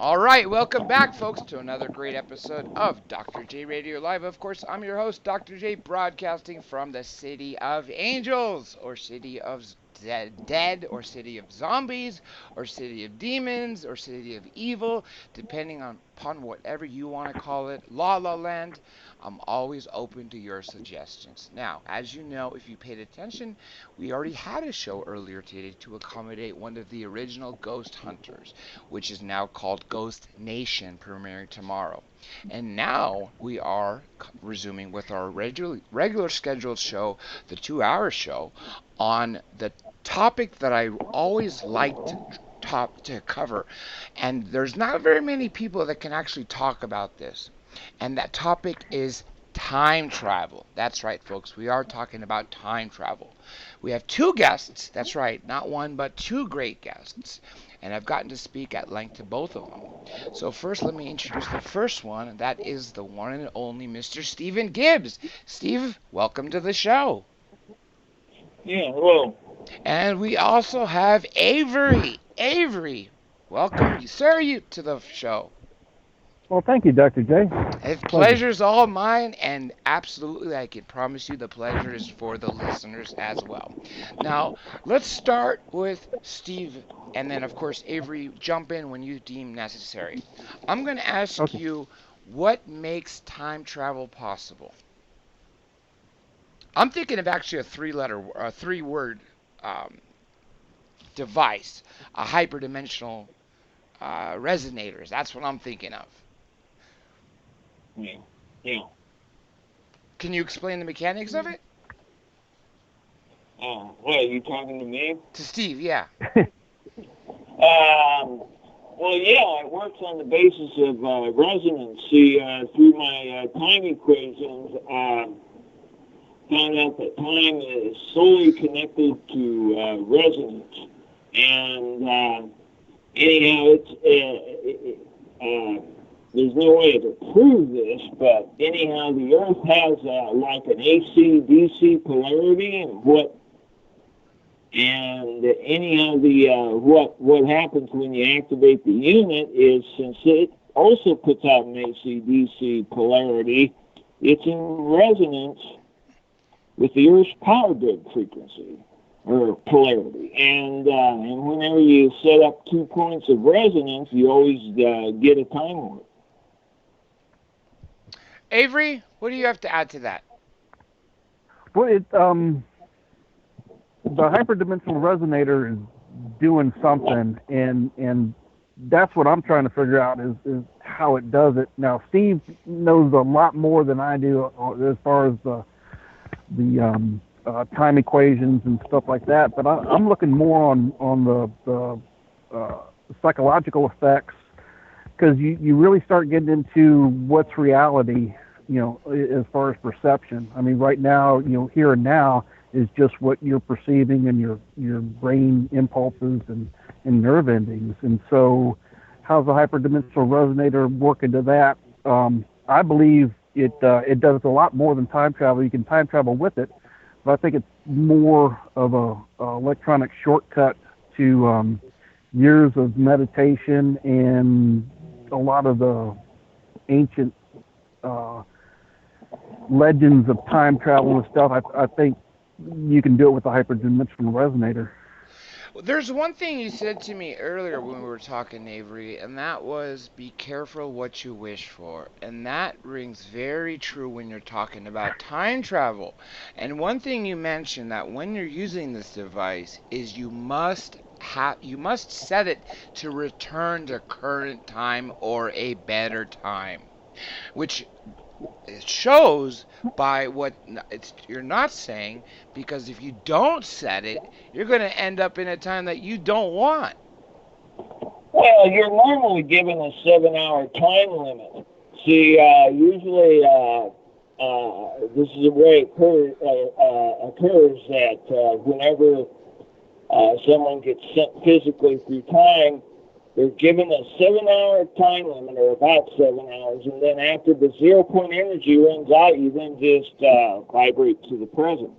All right, welcome back, folks, to another great episode of Dr. J Radio Live. Of course, I'm your host, Dr. J, broadcasting from the City of Angels, or City of Dead, or City of Zombies, or City of Demons, or City of Evil, depending upon whatever you want to call it. La La Land. I'm always open to your suggestions. Now, as you know, if you paid attention, we already had a show earlier today to accommodate one of the original Ghost Hunters, which is now called Ghost Nation, premiering tomorrow. And now we are resuming with our regular scheduled show, the 2-hour show, on the topic that I always like to cover. And there's not very many people that can actually talk about this. And that topic is time travel. That's right, folks. We are talking about time travel. We have two guests. That's right. Not one, but two great guests. And I've gotten to speak at length to both of them. So first, let me introduce the first one, and that is the one and only Mr. Stephen Gibbs. Steve, welcome to the show. Yeah, hello. And we also have Avery. Avery, welcome, sir, to the show. Well, thank you, Dr. J. The pleasure's all mine, and absolutely, I can promise you the pleasure is for the listeners as well. Now, let's start with Steve, and then, of course, Avery, jump in when you deem necessary. I'm going to ask you, what makes time travel possible? I'm thinking of actually a three-word device, a hyperdimensional resonators. That's what I'm thinking of. Yeah. Can you explain the mechanics of it? What, are you talking to me? To Steve, yeah. Well, yeah, it works on the basis of resonance. See, through my time equations, found out that time is solely connected to resonance. And anyhow, there's no way to prove this, but anyhow, the Earth has like an AC/DC polarity, and anyhow, what happens when you activate the unit is, since it also puts out an AC/DC polarity, it's in resonance with the Earth's power grid frequency or polarity, and whenever you set up 2 points of resonance, you always get a time warp. Avery, what do you have to add to that? Well, the hyperdimensional resonator is doing something, and that's what I'm trying to figure out is how it does it. Now, Steve knows a lot more than I do as far as the time equations and stuff like that, but I'm looking more on the psychological effects, because you really start getting into what's reality, as far as perception. I mean, right now, here and now is just what you're perceiving and your brain impulses and nerve endings. And so how's the hyperdimensional resonator work into that? I believe it does a lot more than time travel. You can time travel with it, but I think it's more of a electronic shortcut to years of meditation and a lot of the ancient legends of time travel and stuff. I think you can do it with a hyperdimensional resonator. There's one thing you said to me earlier when we were talking, Avery, and that was be careful what you wish for. And that rings very true when you're talking about time travel. And one thing you mentioned, that when you're using this device, is you must set it to return to current time or a better time, which it shows by what you're not saying, because if you don't set it, you're going to end up in a time that you don't want. Well, you're normally given a 7-hour time limit. See, usually this is the way it occurs that whenever someone gets sent physically through time, they're given a 7-hour time limit, or about 7 hours, and then after the 0-point energy runs out, you then just vibrate to the present.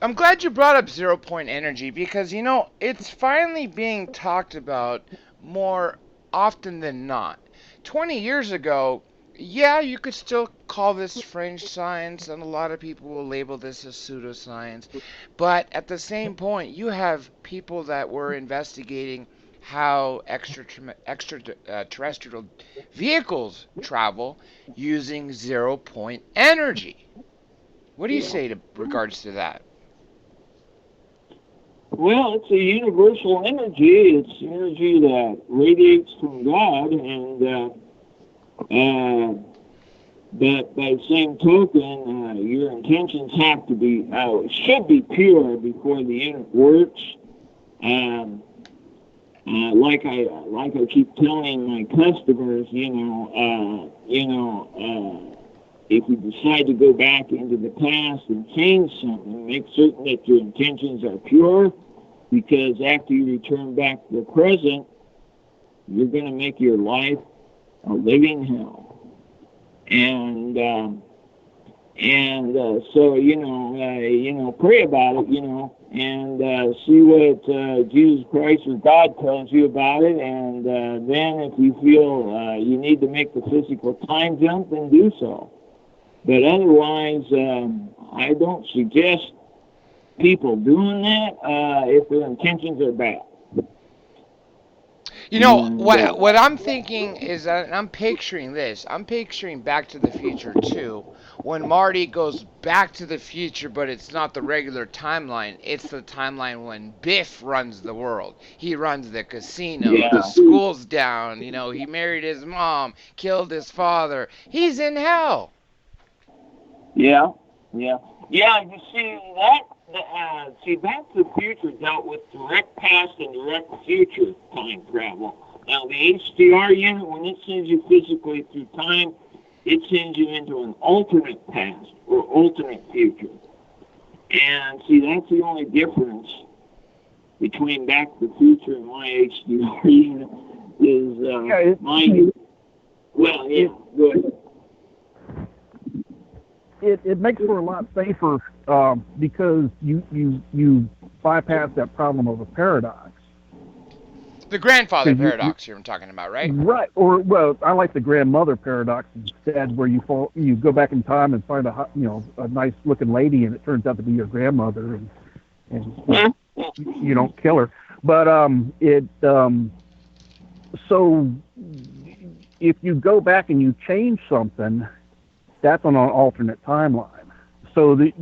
I'm glad you brought up 0-point energy, because, it's finally being talked about more often than not. 20 years ago, yeah, you could still call this fringe science, and a lot of people will label this as pseudoscience. But at the same point, you have people that were investigating how extraterrestrial vehicles travel using 0 point energy. What do you say to regards to that? Well, it's a universal energy. It's energy that radiates from God, and but by the same token, your intentions have to be should be pure before the unit works. Like I keep telling my customers, if you decide to go back into the past and change something, make certain that your intentions are pure, because after you return back to the present, you're going to make your life a living hell. And so pray about it, and see what Jesus Christ or God tells you about it, and then if you feel you need to make the physical time jump, then do so. But otherwise, I don't suggest people doing that if their intentions are bad. What I'm thinking is that I'm picturing this. I'm picturing Back to the Future 2, when Marty goes back to the future, but it's not the regular timeline. It's the timeline when Biff runs the world. He runs the casino, the school's down, he married his mom, killed his father. He's in hell. Yeah. You see that. Back to the Future dealt with direct past and direct future time travel. Now, the HDR unit, when it sends you physically through time, it sends you into an alternate past or alternate future. And see, that's the only difference between Back to the Future and my HDR unit is my. Well, yeah, go ahead. It makes for a lot safer because you bypass that problem of a paradox. The grandfather paradox you're talking about, right? Right. Or, well, I like the grandmother paradox instead, where you go back in time and find a nice looking lady, and it turns out to be your grandmother, and you don't kill her. But so if you go back and you change something, that's on an alternate timeline. So that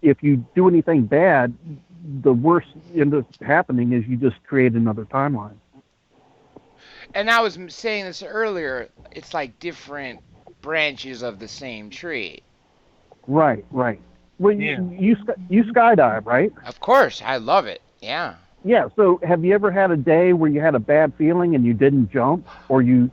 if you do anything bad, the worst ends up happening is you just create another timeline. And I was saying this earlier, it's like different branches of the same tree. Right. Well, you skydive, right? Of course, I love it. Yeah. Yeah, so have you ever had a day where you had a bad feeling and you didn't jump, or you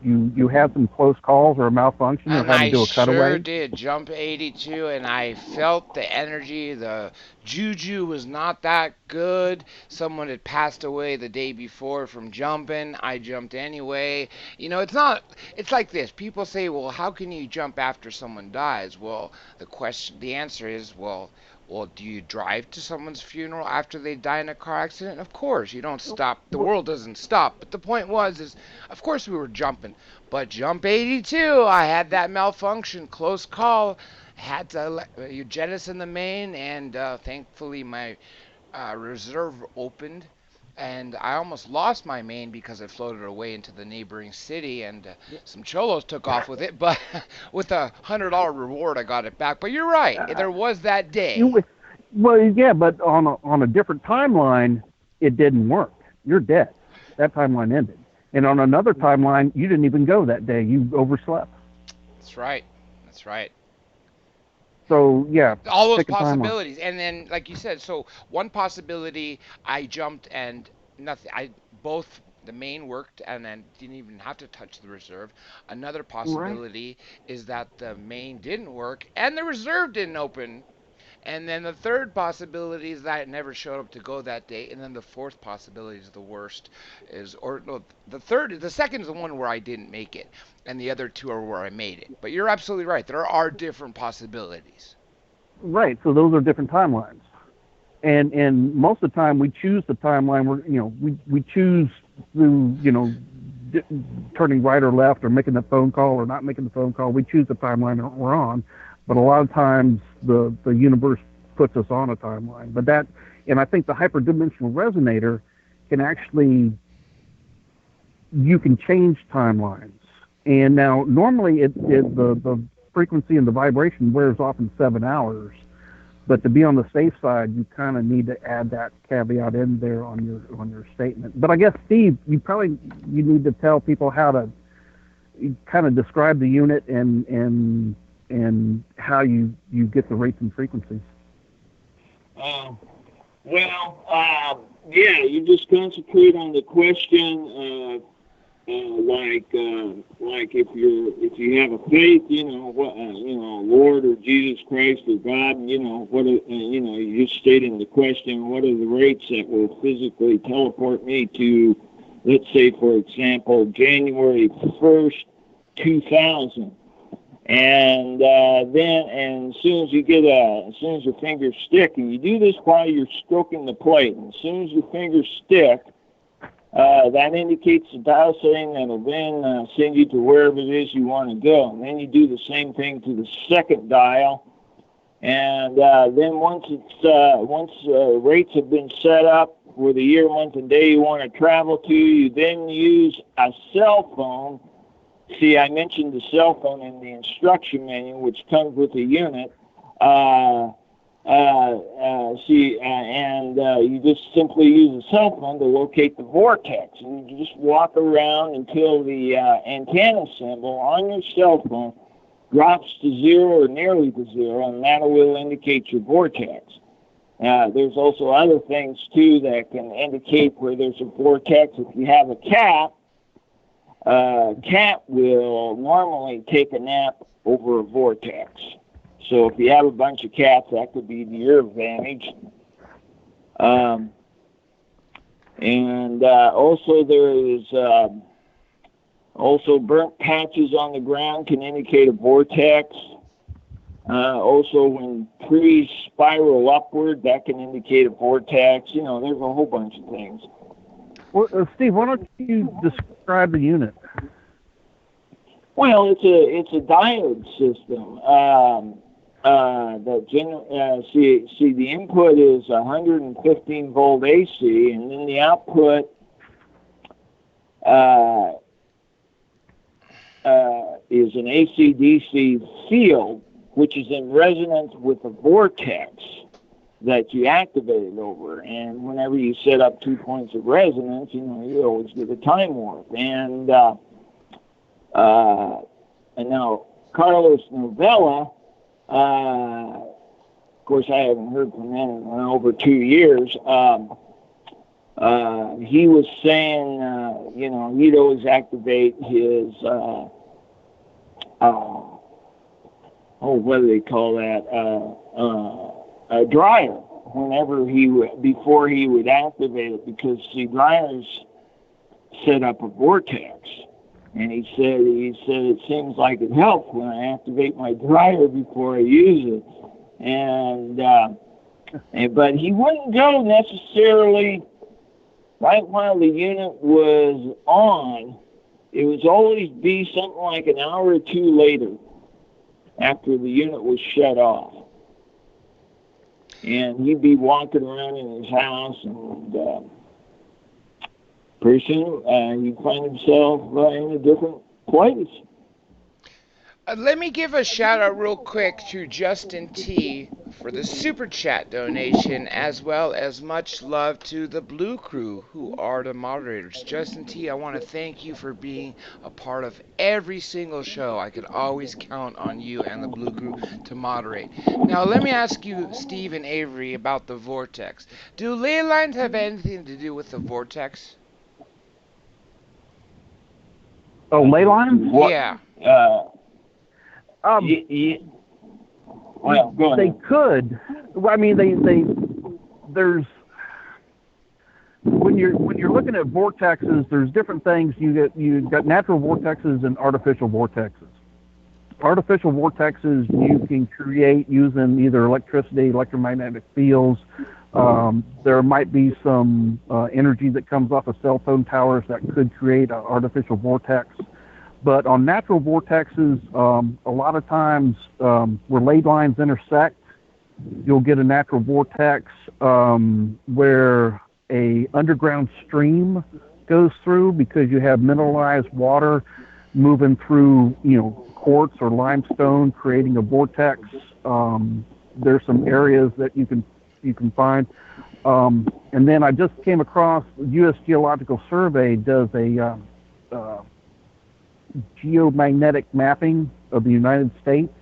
had some close calls or a malfunction, or had to do a cutaway? I sure did. Jump 82, and I felt the energy. The juju was not that good. Someone had passed away the day before from jumping. I jumped anyway. It's like this. People say, well, how can you jump after someone dies? Well, the answer is, well, do you drive to someone's funeral after they die in a car accident? Of course, you don't stop. The world doesn't stop. But the point is, of course we were jumping. But jump 82, I had that malfunction, close call. Had to jettison the main, and thankfully my reserve opened. And I almost lost my main because it floated away into the neighboring city, and some cholos took off with it. But with a $100 reward, I got it back. But you're right, there was that day. Well, yeah, but on a different timeline, it didn't work. You're dead. That timeline ended. And on another timeline, you didn't even go that day. You overslept. That's right. So, yeah. All those possibilities. And then, like you said, so one possibility, I jumped and nothing. Both the main worked and then didn't even have to touch the reserve. Another possibility is that the main didn't work and the reserve didn't open. And then the third possibility is that it never showed up to go that day. And then the fourth possibility is the worst. The second is the one where I didn't make it. And the other two are where I made it. But you're absolutely right. There are different possibilities. Right. So those are different timelines. And most of the time we choose the timeline where, we choose through, turning right or left or making the phone call or not making the phone call. We choose the timeline we're on, but a lot of times the universe puts us on a timeline. But that, and I think the hyperdimensional resonator can actually, you can change timelines. And now normally the frequency and the vibration wears off in 7 hours. But to be on the safe side, you kind of need to add that caveat in there on your statement. But I guess, Steve, you need to tell people how to kind of describe the unit and how you get the rates and frequencies. Yeah, you just concentrate on the question. Like if you have a faith, Lord or Jesus Christ or God, you just stating the question, what are the rates that will physically teleport me to, let's say, for example, January 1st, 2000. And then as soon as your fingers stick, and you do this while you're stroking the plate, and as soon as your fingers stick, that indicates the dial setting that'll then send you to wherever it is you want to go. And then you do the same thing to the second dial. And then once rates have been set up for the year, month, and day you want to travel to, you then use a cell phone. See, I mentioned the cell phone in the instruction manual, which comes with the unit. You just simply use a cell phone to locate the vortex. And you just walk around until the antenna symbol on your cell phone drops to 0 or nearly to 0, and that will indicate your vortex. There's also other things, too, that can indicate where there's a vortex. If you have a cat will normally take a nap over a vortex. So if you have a bunch of cats, that could be to your advantage. Also there is also burnt patches on the ground can indicate a vortex. Also when trees spiral upward, that can indicate a vortex. There's a whole bunch of things. Well, Steve, why don't you describe the unit? Well, it's a diode system. The input is 115 volt AC, and then the output is an AC/DC field, which is in resonance with the vortex that you activated over. And whenever you set up 2 points of resonance, you always get a time warp. And now Carlos Novella, of course, I haven't heard from him in over 2 years. He was saying, he'd always activate his, what do they call that? A dryer before he would activate it, because the dryers set up a vortex. And he said it seems like it helps when I activate my dryer before I use it. But he wouldn't go necessarily right while the unit was on. It would always be something like an hour or two later after the unit was shut off. And he'd be walking around in his house, and pretty soon he'd find himself in a different place. Let me give a shout out real quick to Justin T for the super chat donation, as well as much love to the Blue Crew, who are the moderators. Justin T, I want to thank you for being a part of every single show. I could always count on you and the Blue Crew to moderate. Now, let me ask you, Steve and Avery, about the vortex. Do ley lines have anything to do with the vortex? Oh, ley lines? Yeah. Well, go ahead. They could. I mean, there's when you're looking at vortexes, there's different things. You've got natural vortexes and artificial vortexes. Artificial vortexes you can create using either electricity, electromagnetic fields, There might be some energy that comes off of cell phone towers that could create an artificial vortex. But on natural vortexes, a lot of times where ley lines intersect, you'll get a natural vortex where a underground stream goes through because you have mineralized water moving through, quartz or limestone, creating a vortex. There's some areas that you can find. And then I just came across the U.S. Geological Survey does a geomagnetic mapping of the United States.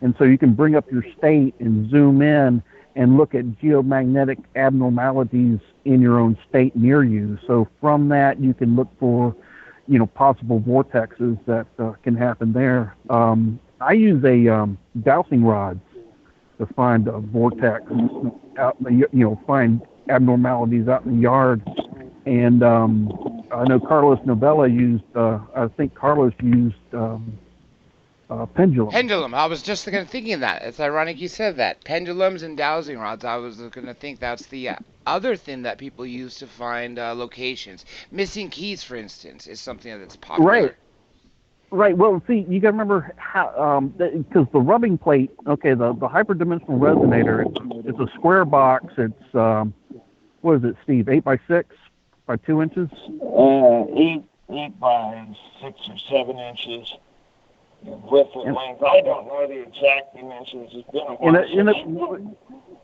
And so you can bring up your state and zoom in and look at geomagnetic abnormalities in your own state near you. So from that, you can look for, possible vortexes that can happen there. I use a dowsing rod to find a vortex out, find abnormalities out in the yard. And I know Carlos Novella used, I think Carlos used pendulum. Pendulum. I was just thinking that. It's ironic you said that. Pendulums and dowsing rods. I was going to think that's the other thing that people use to find locations. Missing keys, for instance, is something that's popular. Right. Well, see, you got to remember how, because the rubbing plate, okay, the hyperdimensional resonator, it's a square box. It's, what is it, Steve, 8x6 by 2 inches? 8 by 6 or 7 inches. Width and length. I don't know the exact dimensions. It's been a while.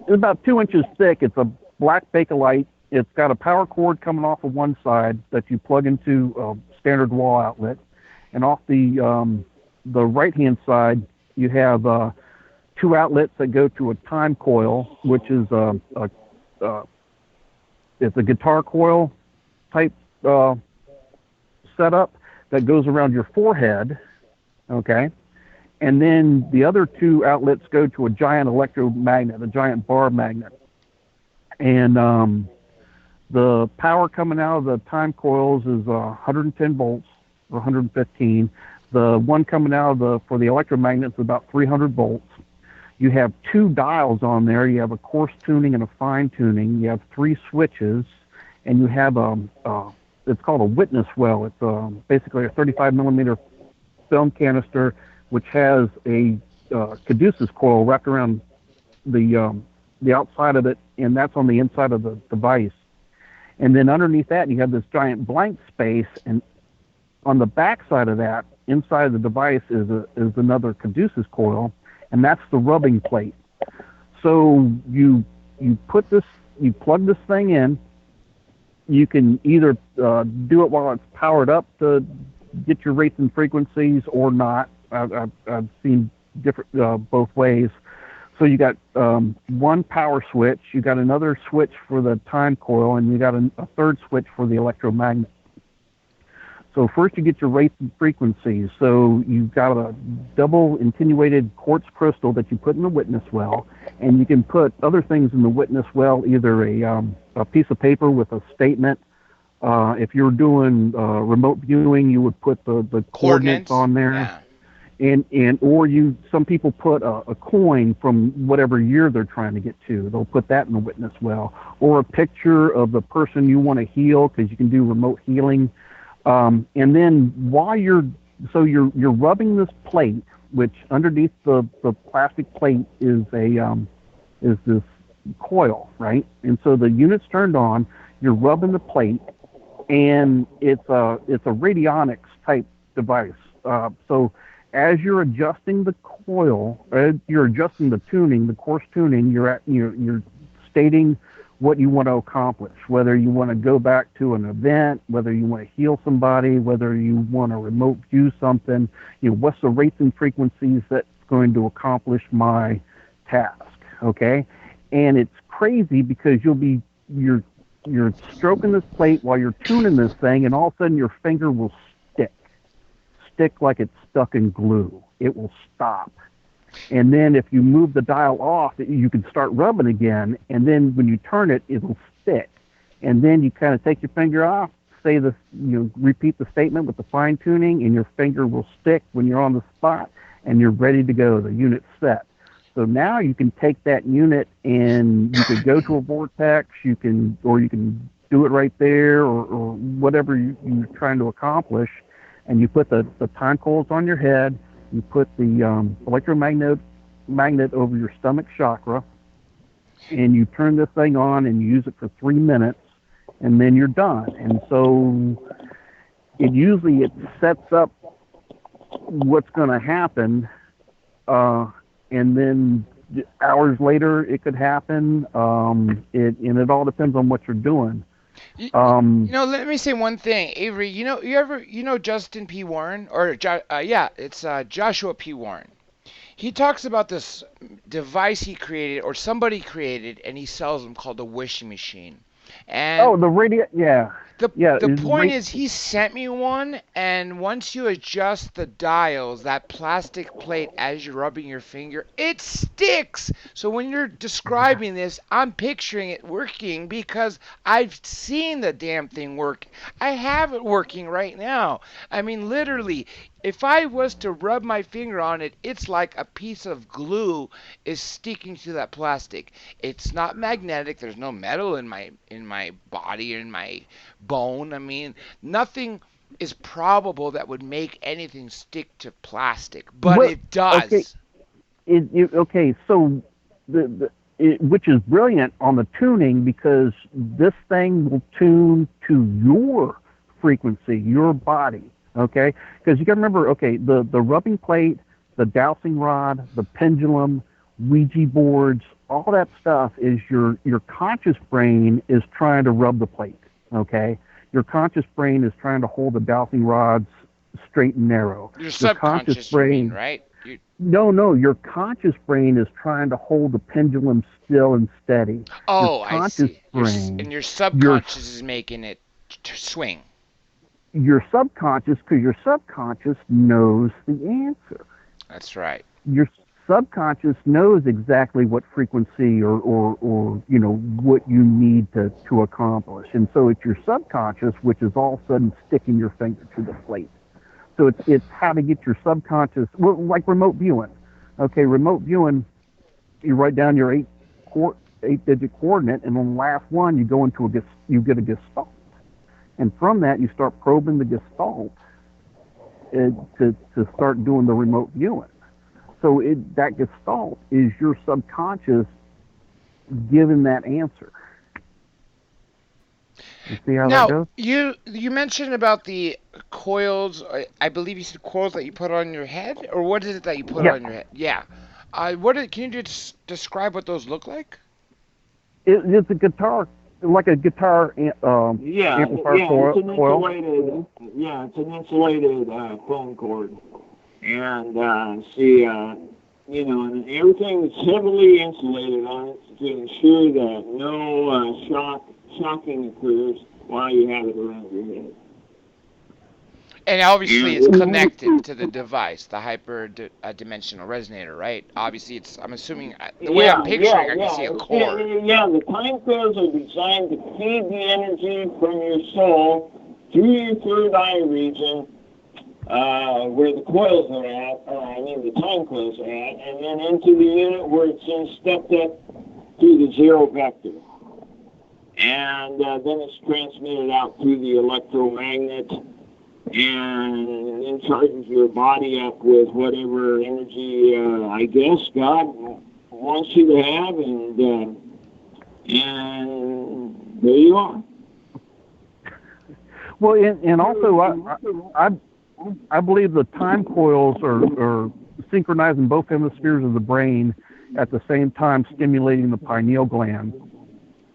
It's about 2 inches thick. It's a black Bakelite. It's got a power cord coming off of one side that you plug into a standard wall outlet, and off the right-hand side you have 2 outlets that go to a time coil, which is it's a guitar coil type setup that goes around your forehead. Okay, and then the other 2 outlets go to a giant electromagnet, a giant bar magnet, and the power coming out of the time coils is 110 volts or 115. The one coming out of for the electromagnet is about 300 volts. You have 2 dials on there. You have a coarse tuning and a fine tuning. You have 3 switches, and you have it's called a witness well. It's basically a 35 millimeter film canister, which has a caduceus coil wrapped around the outside of it, and that's on the inside of the device. And then underneath that, you have this giant blank space, and on the back side of that, inside of the device, is another caduceus coil, and that's the rubbing plate. So you plug this thing in. You can either do it while it's powered up to get your rates and frequencies or not. I've seen different both ways. So you got one power switch, you got another switch for the time coil, and you got a third switch for the electromagnet. So first you get your rates and frequencies. So you've got a double attenuated quartz crystal that you put in the witness well, and you can put other things in the witness well, either a piece of paper with a statement. If you're doing remote viewing, you would put the coordinates on there. Yeah. Or some people put a coin from whatever year they're trying to get to. They'll put that in the witness well, or a picture of the person you want to heal, because you can do remote healing. And then while you're rubbing this plate, which underneath the plastic plate is this coil, right? And so the unit's turned on. You're rubbing the plate, and it's a radionics type device. So as you're adjusting the coil, you're adjusting the tuning, the coarse tuning, you're stating what you want to accomplish, whether you want to go back to an event, whether you want to heal somebody, whether you want to remote view something, what's the rates and frequencies that's going to accomplish my task, okay? And it's crazy because you're stroking this plate while you're tuning this thing, and all of a sudden your finger will stick like it's stuck in glue. It will stop. And then if you move the dial off, you can start rubbing again, and then when you turn it, it'll stick. And then you kind of take your finger off, repeat the statement with the fine tuning, and your finger will stick when you're on the spot, and you're ready to go. The unit's set. So now you can take that unit and you could go to a vortex, you can do it right there, or whatever you're trying to accomplish, and you put the time coils on your head, you put the magnet over your stomach chakra, and you turn this thing on and you use it for 3 minutes, and then you're done. And so it sets up what's going to happen, and then hours later it could happen. It all depends on what you're doing. Let me say one thing, Avery. You know Justin P. Warren, or it's Joshua P. Warren. He talks about this device he created, or somebody created, and he sells them, called the wishing machine. And the radio, yeah. The point is, he sent me one, and once you adjust the dials, that plastic plate, as you're rubbing your finger, it sticks. So when you're describing this, I'm picturing it working because I've seen the damn thing work. I have it working right now. I mean, literally, if I was to rub my finger on it, it's like a piece of glue is sticking to that plastic. It's not magnetic. There's no metal in my body or in my bone. I mean, nothing is probable that would make anything stick to plastic, but it does. Okay. So which is brilliant on the tuning, because this thing will tune to your frequency, your body. Okay, because you got to remember, the rubbing plate, the dowsing rod, the pendulum, Ouija boards, all that stuff is your conscious brain is trying to rub the plate. Okay, your conscious brain is trying to hold the dowsing rods straight and narrow. Your subconscious brain, right? No, your conscious brain is trying to hold the pendulum still and steady. Oh, I see. And your subconscious is making it swing. Your subconscious, because your subconscious knows the answer. That's right. Your subconscious knows exactly what frequency or what you need to accomplish. And so it's your subconscious which is all of a sudden sticking your finger to the plate. So it's how to get your subconscious, well, like remote viewing. Okay, remote viewing, you write down your 8-digit coordinate, and on the last one you get a gestalt. And from that, you start probing the gestalt to start doing the remote viewing. So that gestalt is your subconscious giving that answer. You see how that goes? You mentioned about the coils. I believe you said coils that you put on your head, or what is it that you put on your head? Yeah. Can you just describe what those look like? It's a guitar. Like a guitar amplifier coil. It's an insulated phone cord, and and everything is heavily insulated on it to ensure that no shocking occurs while you have it around your head. And obviously it's connected to the device, the hyperdimensional resonator, right? Obviously I'm assuming, the way I'm picturing, I can see a cord. The time coils are designed to feed the energy from your soul through your third eye region, where the coils are at, the time coils are at, and then into the unit where it's then stepped up through the zero vector. And then it's transmitted out through the electromagnet, and then charges your body up with whatever energy, I guess, God wants you to have, and there you are. Well, and also, I believe the time coils are synchronizing both hemispheres of the brain at the same time, stimulating the pineal gland.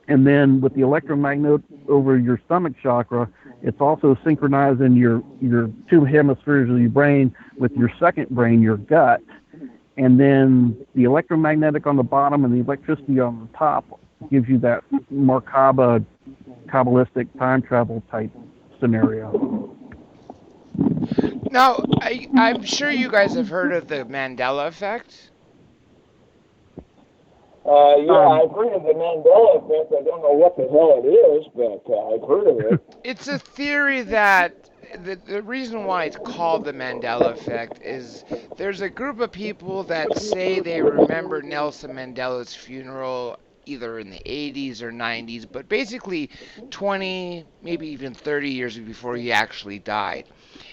And then with the electromagnet over your stomach chakra, it's also synchronizing your two hemispheres of your brain with your second brain, your gut. And then the electromagnetic on the bottom and the electricity on the top gives you that Merkaba Kabbalistic time travel type scenario. Now, I'm sure you guys have heard of the Mandela effect. I've heard of the Mandela effect. I don't know what the hell it is, but I've heard of it. It's a theory that the reason why it's called the Mandela effect is there's a group of people that say they remember Nelson Mandela's funeral either in the 80s or 90s, but basically 20, maybe even 30 years before he actually died.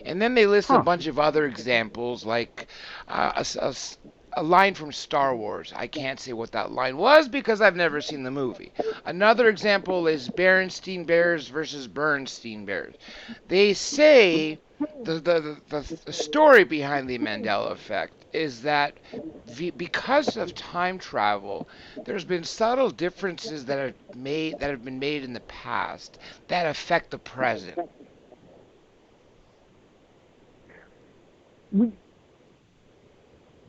And then they list a bunch of other examples, like a line from Star Wars. I can't say what that line was because I've never seen the movie. Another example is Berenstein Bears versus Bernstein Bears. They say the story behind the Mandela effect is that because of time travel, there's been subtle differences that have been made in the past that affect the present.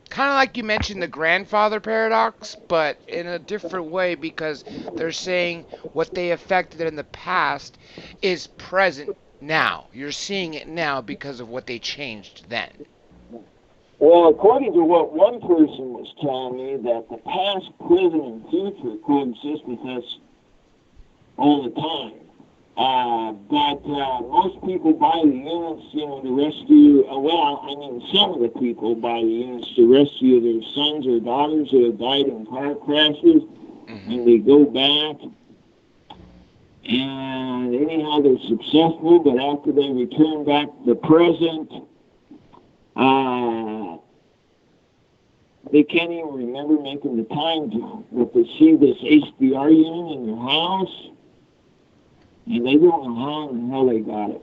Kind of like you mentioned the grandfather paradox, but in a different way because they're saying what they affected in the past is present now. You're seeing it now because of what they changed then. Well, according to what one person was telling me, that the past, present, and future coexist with us all the time. But most people buy the units, to rescue, some of the people buy the units to rescue their sons or daughters who have died in car crashes, and they go back, and anyhow they're successful, but after they return back to the present, they can't even remember making the time jump, but they see this HDR unit in their house, and they don't know how and how they got it.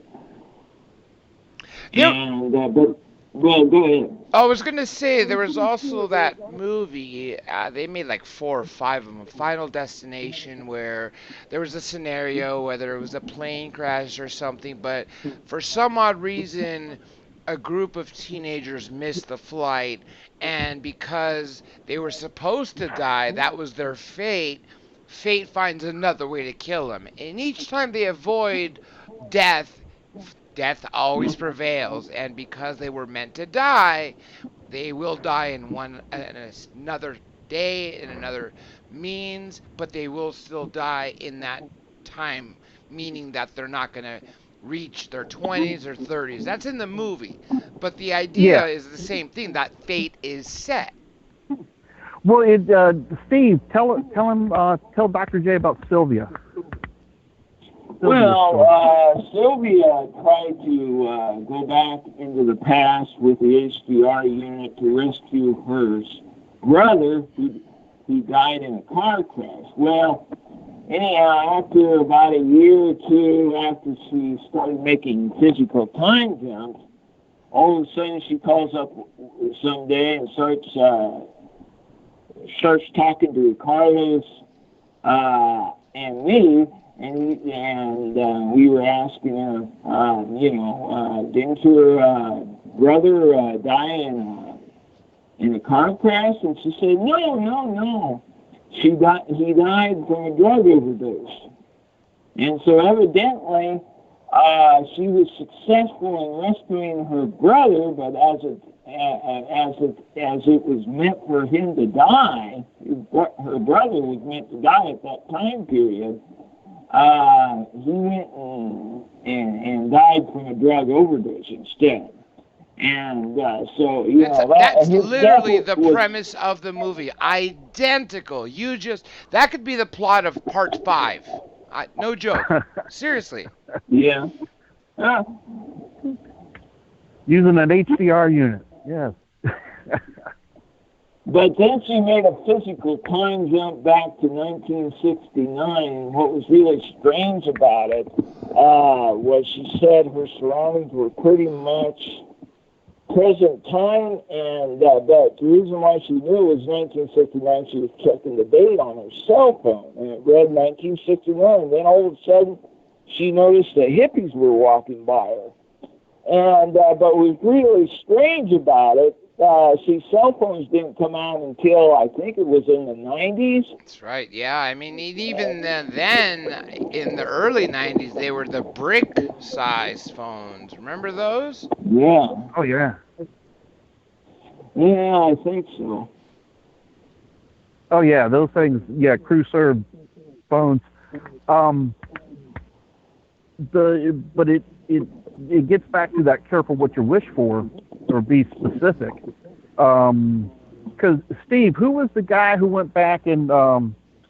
Yep. Well, go ahead. I was going to say, there was also that movie, they made like 4 or 5 of them, Final Destination, where there was a scenario, whether it was a plane crash or something, but for some odd reason, a group of teenagers missed the flight, and because they were supposed to die, that was their fate, fate finds another way to kill them. And each time they avoid death, death always prevails. And because they were meant to die, they will die in another day, in another means, but they will still die in that time, meaning that they're not going to reach their 20s or 30s. That's in the movie. But the idea is the same thing, that fate is set. Well, Steve, tell Dr. J about Sylvia. Sylvia tried to go back into the past with the HDR unit to rescue her brother who died in a car crash. Well, anyhow, after about a year or two after she started making physical time jumps, all of a sudden she calls up someday and starts talking to Carlos and me, and we were asking her, didn't your brother die in a car crash? And she said, no. He died from a drug overdose. And so evidently, she was successful in rescuing her brother, but as it was meant for him to die, her brother was meant to die at that time period. He went and died from a drug overdose instead. And so, that's literally the premise of the movie. Identical. That could be the plot of part 5. No joke. Seriously. Yeah. Using an HDR unit. Yes. But then she made a physical time jump back to 1969. What was really strange about it was she said her surroundings were pretty much present time, and but the reason why she knew it was 1969, she was checking the date on her cell phone, and it read 1969. And then all of a sudden, she noticed that hippies were walking by her. And but what was really strange about it, cell phones didn't come out until I think it was in the 90s. That's right. Yeah, I mean, even then, in the early 90s, they were the brick-sized phones. Remember those? Yeah. Oh, yeah. Yeah, I think so. Oh, yeah, those things, crew-served phones. it gets back to that careful what you wish for, or be specific. Because Steve, who was the guy who went back and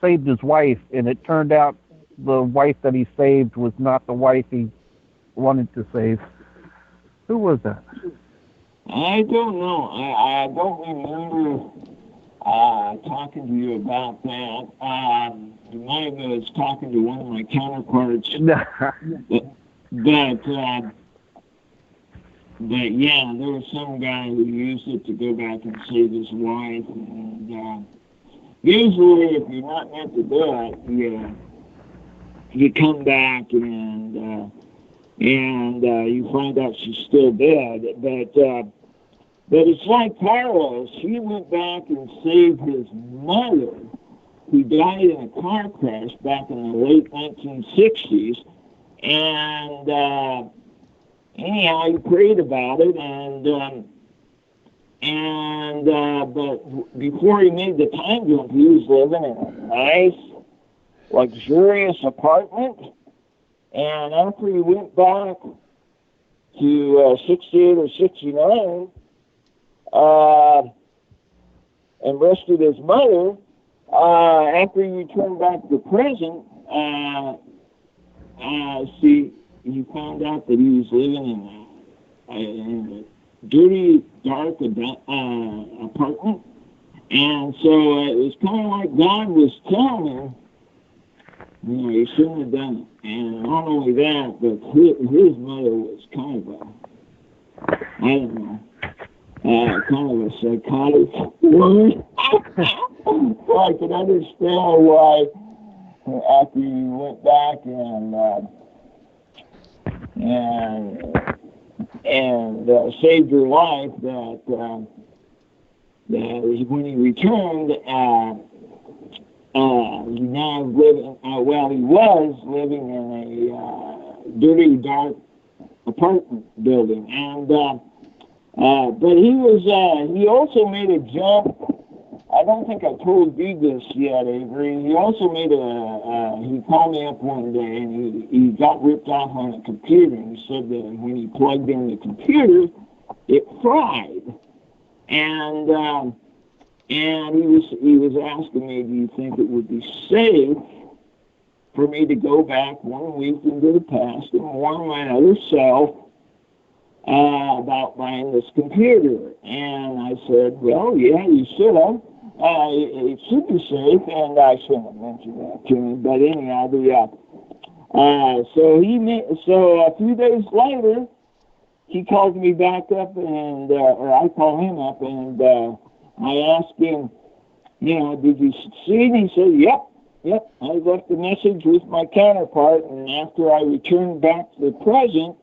saved his wife, and it turned out the wife that he saved was not the wife he wanted to save? Who was that? I don't know. I don't remember talking to you about that. You might have been talking to one of my counterparts. But yeah, there was some guy who used it to go back and save his wife. And usually, if you're not meant to do it, you come back and you find out she's still dead. But it's like Carlos. He went back and saved his mother, who died in a car crash back in the late 1960s. And anyhow, he prayed about it, but before he made the time jump, he was living in a nice, luxurious apartment. And after he went back to 68 or 69, and rescued his mother, after he returned back to the present, he found out that he was living in a dirty, dark apartment. And so it was kind of like God was telling him, you shouldn't have done it. And not only that, but his mother was kind of kind of a psychotic woman. So I could understand why, after you went back and saved your life, that when he returned, he now living. He was living in a dirty, dark apartment building, and but he also made a jump. I don't think I told you this yet, Avery. He also made he called me up one day, and he got ripped off on a computer, and he said that when he plugged in the computer, it fried. And he was asking me, do you think it would be safe for me to go back 1 week into the past and warn my other self about buying this computer? And I said, well, yeah, you should have. It should be safe, and I shouldn't have mentioned that to him. But anyhow, so a few days later, he called me back up, or I called him up, and I asked him, did you succeed? And he said, yep. I left a message with my counterpart, and after I returned back to the present,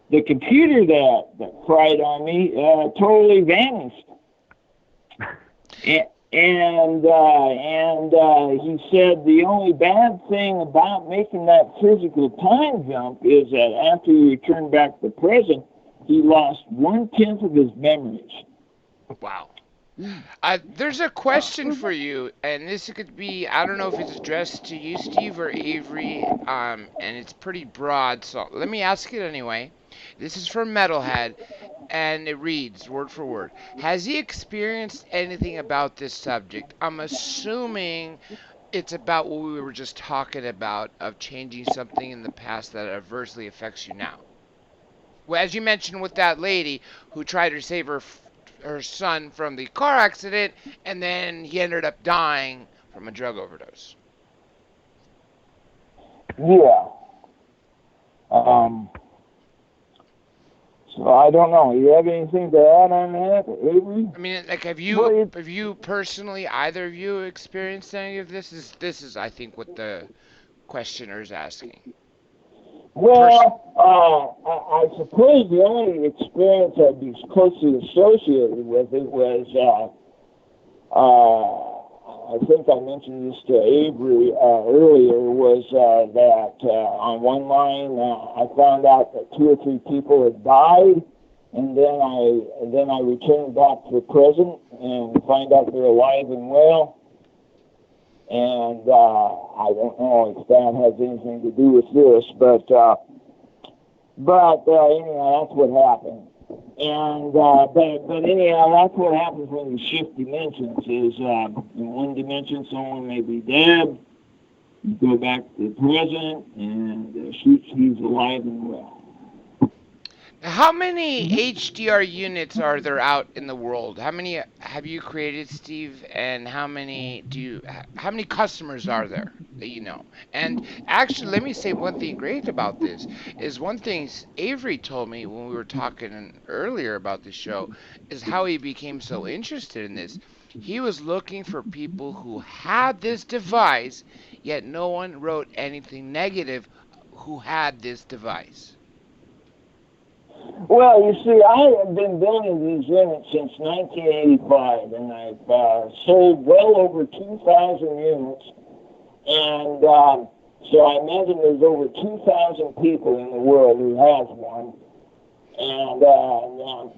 the computer that fried on me totally vanished. And he said the only bad thing about making that physical time jump is that after he returned back to the present, he lost 1/10 of his memories. Wow. There's a question for you, and this could be, I don't know if it's addressed to you, Steve, or Avery, and it's pretty broad, so let me ask it anyway. This is from Metalhead, and it reads, word for word, has he experienced anything about this subject? I'm assuming it's about what we were just talking about, of changing something in the past that adversely affects you now. Well, as you mentioned with that lady who tried to save her son from the car accident, and then he ended up dying from a drug overdose. Yeah. So I don't know. You have anything to add on that, Avery? I mean, like, have you personally, either of you, experienced any of this? This is, I think, what the questioner is asking. Well, I suppose the only experience I'd be closely associated with it was, I think I mentioned this to Avery earlier, was that on one line I found out that 2 or 3 people had died, and then I returned back to the present and find out they're alive and well. And I don't know if that has anything to do with this, but But anyhow, that's what happened. And but anyhow, that's what happens when you shift dimensions. Is in one dimension someone may be dead. You go back to the present, and he's alive and well. How many HDR units are there out in the world? How many have you created, Steve? And how many customers are there that you know? And actually, let me say one thing great about this is one thing Avery told me when we were talking earlier about the show is how he became so interested in this. He was looking for people who had this device, yet no one wrote anything negative who had this device. Well, you see, I have been building these units since 1985, and I've sold well over 2,000 units. And so I imagine there's over 2,000 people in the world who has one. And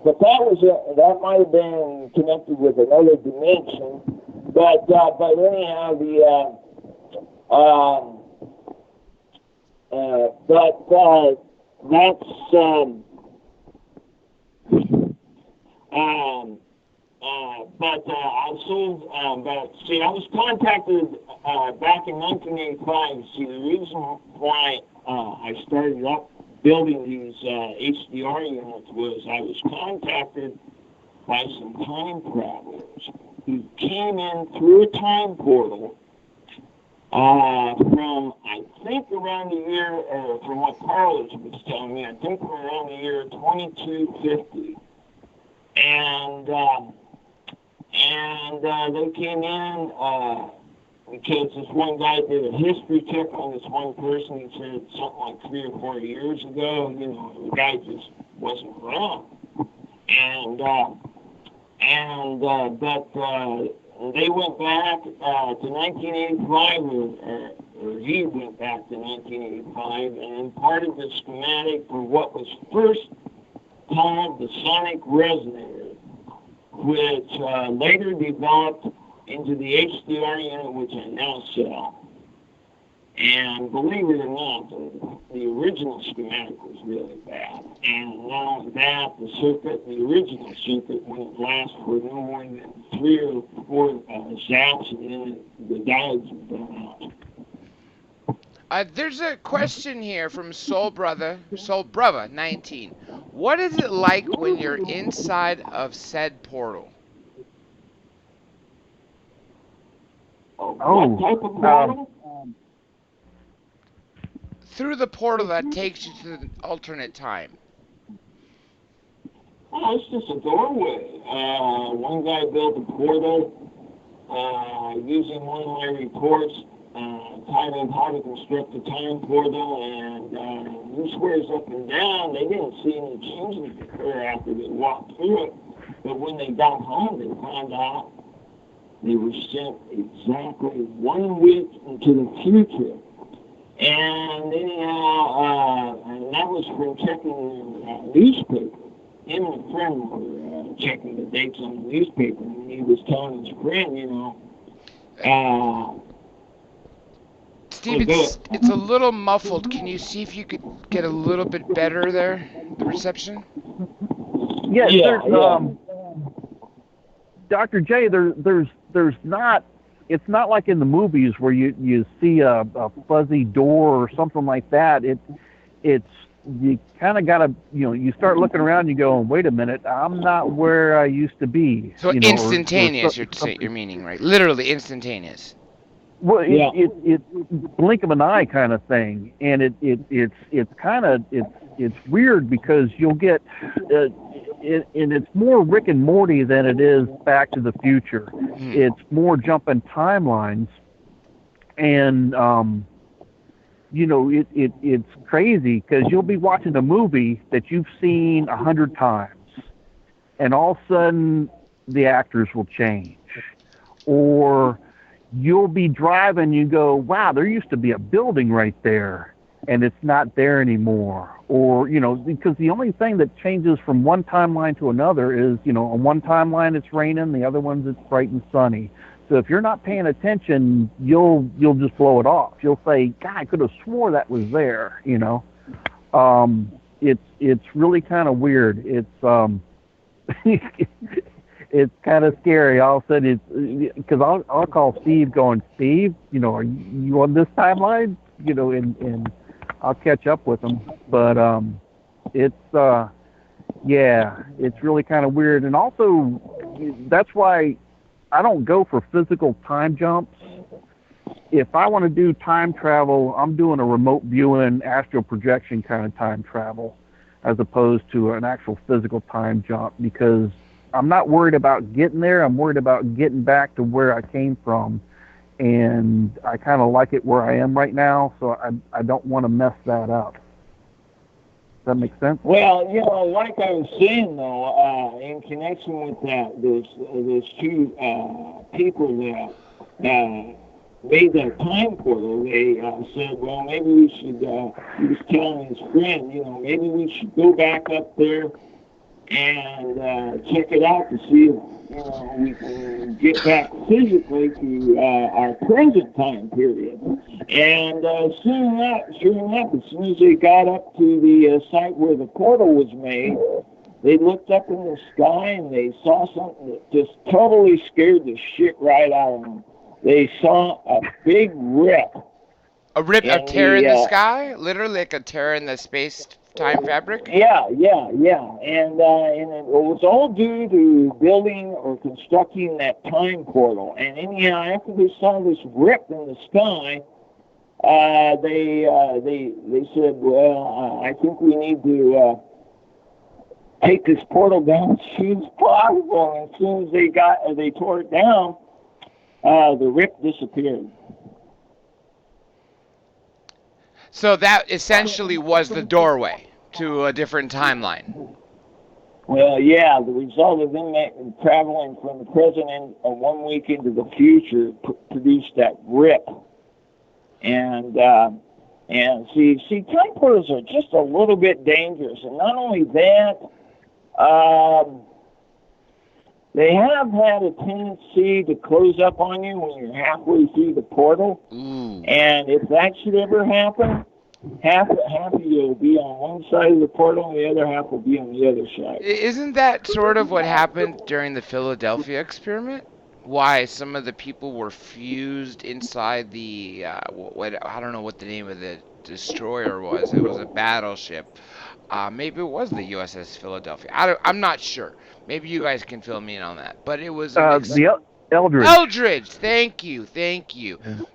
but that might have been connected with another dimension. But anyhow, I was contacted back in 1985. See, the reason why I started up building these HDR units was I was contacted by some time travelers who came in through a time portal from, I think, around the year, or from what Carlos was telling me, I think around the year 2250. And they came in because this one guy did a history check on this one person. He said something like 3 or 4 years ago, the guy just wasn't around. But they went back to 1985, or he went back to 1985, and part of the schematic for what was first called the sonic resonator, which later developed into the HDR unit, which I now sell. And believe it or not, the original schematic was really bad. And not only that, the original circuit wouldn't last for no more than 3 or 4 zaps, and then the diodes would burn out. There's a question here from Soul Brother 19. What is it like when you're inside of said portal? What type of portal? Through the portal that takes you to the alternate time. Oh, it's just a doorway. One guy built a portal using one of my reports, titled How to Construct a Time Portal, and he swears up and down they didn't see any changes occur after they walked through it. But when they got home, they found out they were sent exactly 1 week into the future. And anyhow, and that was from checking the newspaper. Him and a friend were checking the dates on the newspaper, and he was telling his friend, Steve, it's a little muffled. Can you see if you could get a little bit better there, the reception? Yeah. Dr. J, there's not. It's not like in the movies where you see a fuzzy door or something like that. It's you kind of gotta you start looking around and you go, wait a minute, I'm not where I used to be. So instantaneous, you're meaning, right? Literally instantaneous. Well, it's blink of an eye kind of thing, and it's weird because you'll get. And it's more Rick and Morty than it is Back to the Future. It's more jumping timelines, and it's crazy because you'll be watching a movie that you've seen 100 times, and all of a sudden the actors will change, or you'll be driving, you go, wow, there used to be a building right there, and it's not there anymore. Or, because the only thing that changes from one timeline to another is, on one timeline it's raining, the other one's it's bright and sunny. So if you're not paying attention, you'll just blow it off. You'll say, God, I could have swore that was there, it's really kind of weird. It's it's kind of scary. All of a sudden, it's because I'll call Steve, going, Steve, are you on this timeline? And I'll catch up with him. But it's yeah, it's really kind of weird. And also, that's why I don't go for physical time jumps. If I want to do time travel, I'm doing a remote viewing, astral projection kind of time travel, as opposed to an actual physical time jump, because I'm not worried about getting there. I'm worried about getting back to where I came from, and I kind of like it where I am right now, so I don't want to mess that up. Does that make sense? Well, like I was saying, though, in connection with that, there's two people that made that time portal. They said, well, maybe we should, he was telling his friend, maybe we should go back up there and check it out to see if, we can get back physically to our present time period. And sure enough, as soon as they got up to the site where the portal was made, they looked up in the sky and they saw something that just totally scared the shit right out of them. They saw a big rip. A tear in the sky? Literally like a tear in the space-time fabric? Yeah. And it was all due to building or constructing that time portal. And anyhow, after they saw this rip in the sky, they said, well, I think we need to take this portal down as soon as possible. And as soon as they tore it down, the rip disappeared. So that essentially was the doorway to a different timeline. Well, yeah, the result of them traveling from the present and 1 week into the future produced that rip. And see, time portals are just a little bit dangerous. And not only that, they have had a tendency to close up on you when you're halfway through the portal. Ooh. And if that should ever happen, half of you will be on one side of the portal and the other half will be on the other side. Isn't that sort of what happened during the Philadelphia experiment? Why some of the people were fused inside the, I don't know what the name of the destroyer was. It was a battleship. Maybe it was the USS Philadelphia. I'm not sure. Maybe you guys can fill me in on that. But it was the Eldridge. Eldridge. Thank you.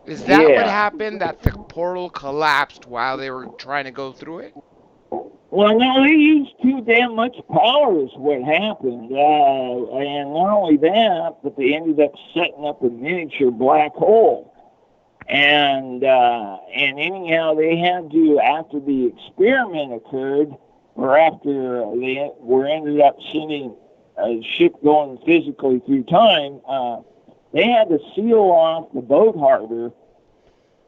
Is that what happened? That the portal collapsed while they were trying to go through it? Well, no, they used too damn much power is what happened. And not only that, but they ended up setting up a miniature black hole. And anyhow, they had to, after the experiment occurred, or after they ended up sending a ship going physically through time, they had to seal off the boat harbor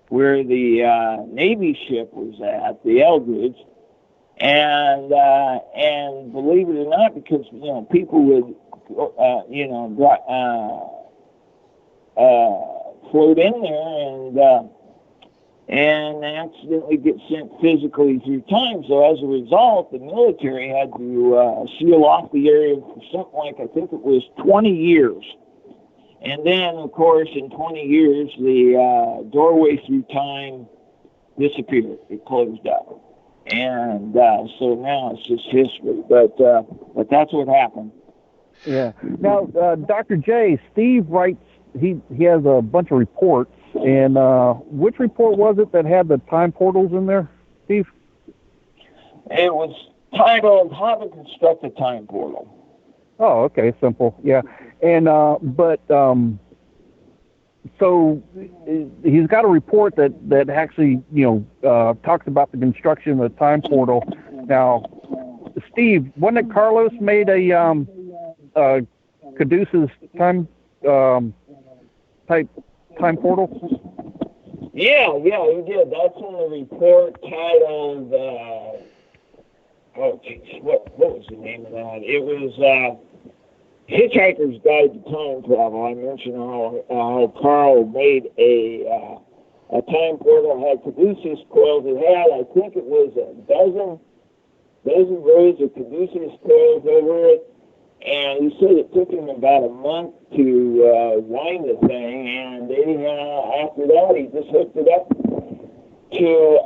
where the Navy ship was at, the Eldridge. And believe it or not, because people would float in there and accidentally get sent physically through time. So as a result, the military had to seal off the area for something like, I think it was 20 years. And then, of course, in 20 years, the doorway through time disappeared. It closed up. And so now it's just history. But that's what happened. Yeah. Now, Dr. J, Steve writes, he has a bunch of reports. And which report was it that had the time portals in there, Steve? It was titled How to Construct a Time Portal. Oh, okay, simple. Yeah. And so he's got a report that actually, talks about the construction of the time portal. Now, Steve, wasn't it Carlos made a Caduceus time type time portal? Yeah, he did. That's in the report titled, what was the name of that? It was Hitchhiker's Guide to Time Travel. I mentioned how Carl made a time portal, had Caduceus coils. It had, I think it was a dozen doesn't raise a caduceus coils over it. And he said it took him about a month to wind the thing, and anyhow, after that, he just hooked it up to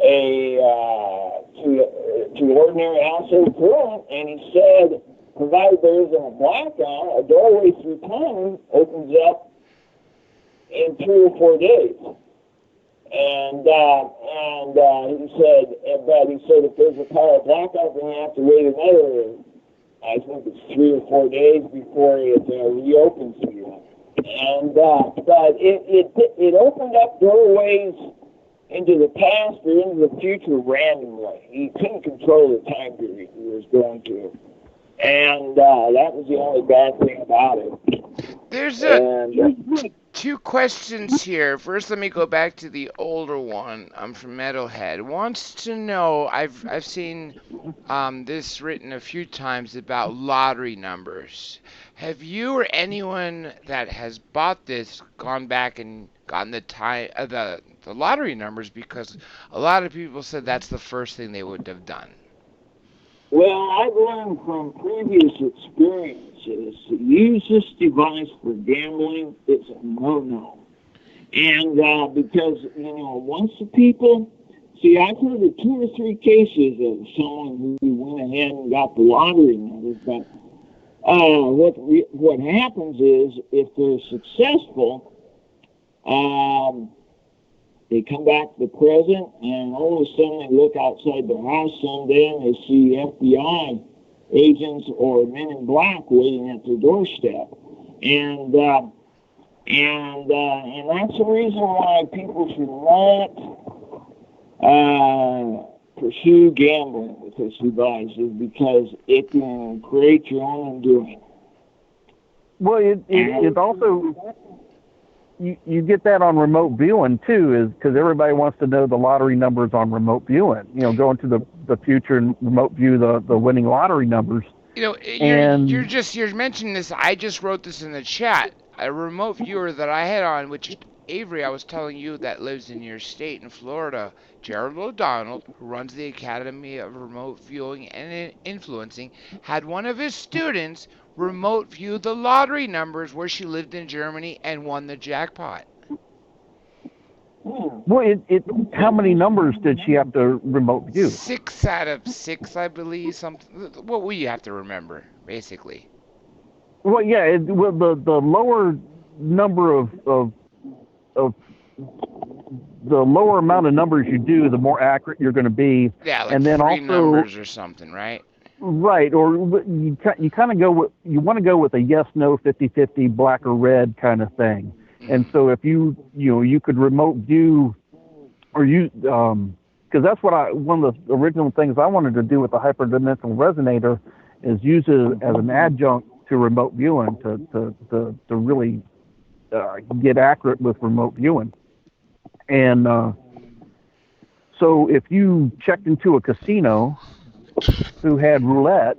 ordinary household current, and he said, provided there isn't a blackout, a doorway through time opens up in 3 or 4 days. And he said if there's a power blackout, then you have to wait another, I think it's 3 or 4 days before it reopens again. And but it opened up doorways into the past or into the future randomly. He couldn't control the time period he was going to. And that was the only bad thing about it. There's two questions here. First, let me go back to the older one. I'm from Metalhead. Wants to know, I've seen this written a few times about lottery numbers. Have you or anyone that has bought this gone back and gotten the lottery numbers? Because a lot of people said that's the first thing they would have done. Well, I've learned from previous experiences to use this device for gambling is a no-no. And because, once the people... See, I've heard of 2 or 3 cases of someone who went ahead and got the lottery numbers, but what happens is, if they're successful, they come back to the present, and all of a sudden they look outside their house someday and they see FBI agents or men in black waiting at their doorstep. And that's the reason why people should not pursue gambling with this device, is because it can create your own undoing. Well, it also... You get that on remote viewing too, is because everybody wants to know the lottery numbers on remote viewing. Go into the future and remote view the winning lottery numbers. You're mentioning this. I just wrote this in the chat. A remote viewer that I had on, which Avery, I was telling you, that lives in your state in Florida, Gerald O'Donnell, who runs the Academy of Remote Viewing and Influencing, had one of his students remote view the lottery numbers where she lived in Germany and won the jackpot. Well, how many numbers did she have to remote view? 6 out of 6, I believe. What will you have to remember, basically? Well, yeah. The lower number of the lower amount of numbers you do, the more accurate you're going to be. Yeah, like and then 3 also, numbers or something, right? Right, or you kind of want to go with a yes/no, 50-50, black or red kind of thing. Mm-hmm. And so if you could remote view, or because that's what one of the original things I wanted to do with the hyperdimensional resonator is use it as an adjunct to remote viewing to really get accurate with remote viewing. And so if you checked into a casino who had roulette,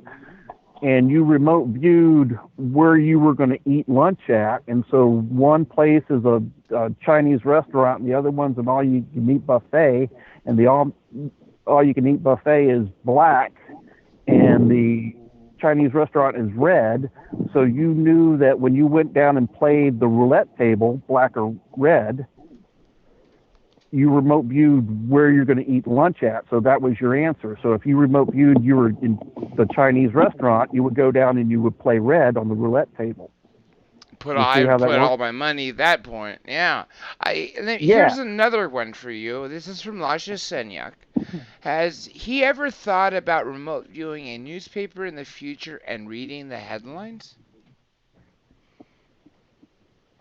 and you remote viewed where you were going to eat lunch at, and so one place is a Chinese restaurant, and the other one's an all-you-can-eat buffet, and the all-you-can-eat buffet is black, and the Chinese restaurant is red, so you knew that when you went down and played the roulette table, black or red, you remote viewed where you're going to eat lunch at, so that was your answer. So if you remote viewed you were in the Chinese restaurant, you would go down and you would play red on the roulette table. Put all my money at that point. Yeah. Here's another one for you. This is from Lasha Senyak. Has he ever thought about remote viewing a newspaper in the future and reading the headlines?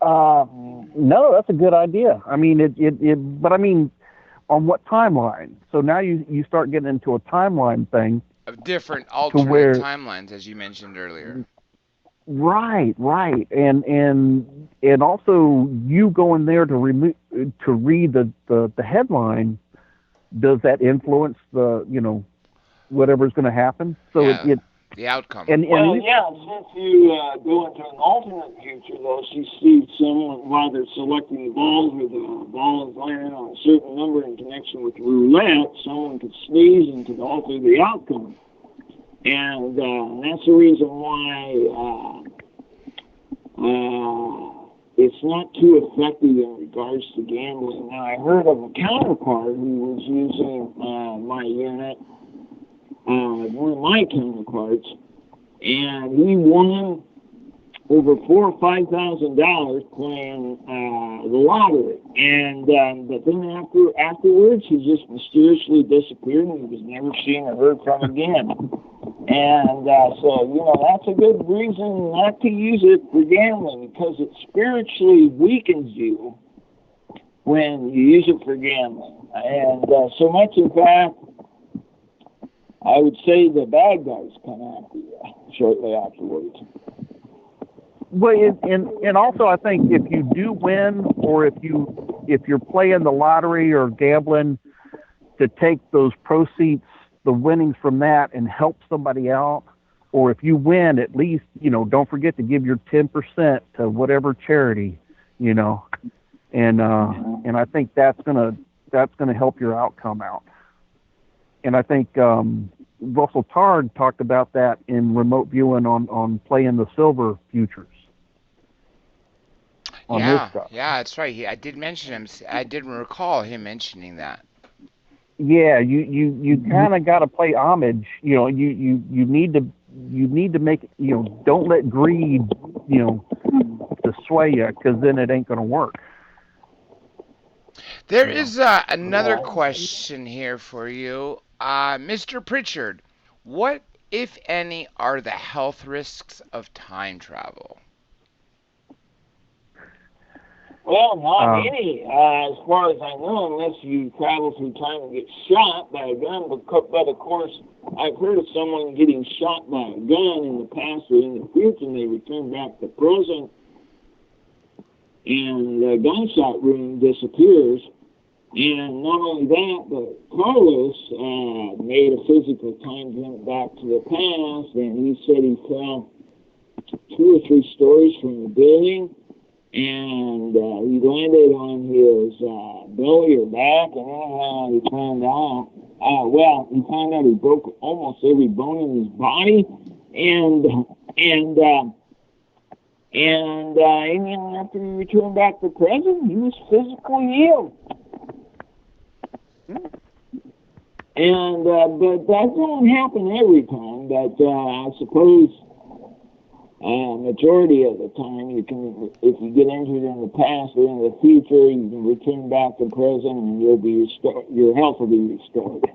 No, that's a good idea. I mean, but I mean, on what timeline? So now you start getting into a timeline thing. Of different alternate timelines, as you mentioned earlier. Right. And also you going there to read the headline, does that influence the, whatever's going to happen? So yeah. The outcome. Since you go into an alternate future, though, you see someone, while they're selecting the balls, or the ball is landing on a certain number in connection with roulette, someone could sneeze and could alter the outcome. And that's the reason why it's not too effective in regards to gambling. Now, I heard of a counterpart who was using my unit, one of my counterparts, and he won over $4,000 or $5,000 playing the lottery. And but then afterwards, he just mysteriously disappeared, and he was never seen or heard from again. And so, that's a good reason not to use it for gambling, because it spiritually weakens you when you use it for gambling. And so much, in fact, I would say the bad guys come after you shortly afterwards. Well, and also I think if you do win, or if you're playing the lottery or gambling, to take those proceeds, the winnings from that, and help somebody out, or if you win, at least don't forget to give your 10% to whatever charity, and I think that's gonna help your outcome out. And I think Russell Tard talked about that in remote viewing on playing the silver futures. Yeah, that's right. I did mention him. I didn't recall him mentioning that. Yeah, you kind of got to play homage. You need to make don't let greed to sway you, because then it ain't gonna work. There is another question here for you, Mr. Pritchard. What, if any, are the health risks of time travel? Well, not any, as far as I know, unless you travel through time and get shot by a gun. But of course, I've heard of someone getting shot by a gun in the past or in the future, and they return back to present, and the gunshot wound disappears. And not only that, but Carlos made a physical time jump back to the past, and he said he fell 2 or 3 stories from the building. And he landed on his belly or back, and then he found out, he broke almost every bone in his body, and then after he returned back to present, he was physically healed. And but that don't happen every time. But I suppose majority of the time, you can, if you get injured in the past or in the future, you can return back to present, and you'll be restored. Your health will be restored.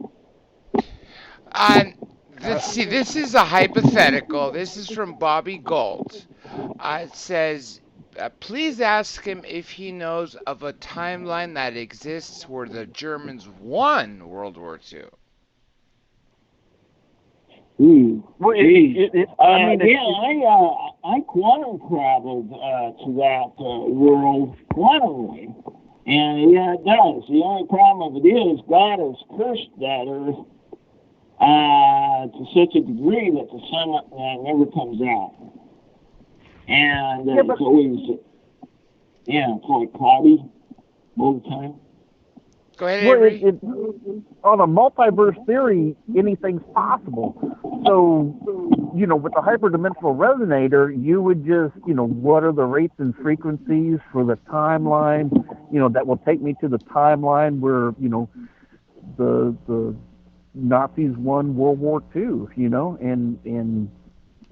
Let's see. This is a hypothetical. This is from Bobby Gold. It says, please ask him if he knows of a timeline that exists where the Germans won World War II. Well, I quantum traveled to that world quantumly, and yeah, it does. The only problem of it is God has cursed that earth to such a degree that the sun never comes out, and it's always it's like cloudy all the time. Go ahead, Avery. On a multiverse theory, anything's possible. So, with the hyperdimensional resonator, you would just, what are the rates and frequencies for the timeline, that will take me to the timeline where, the Nazis won World War II, and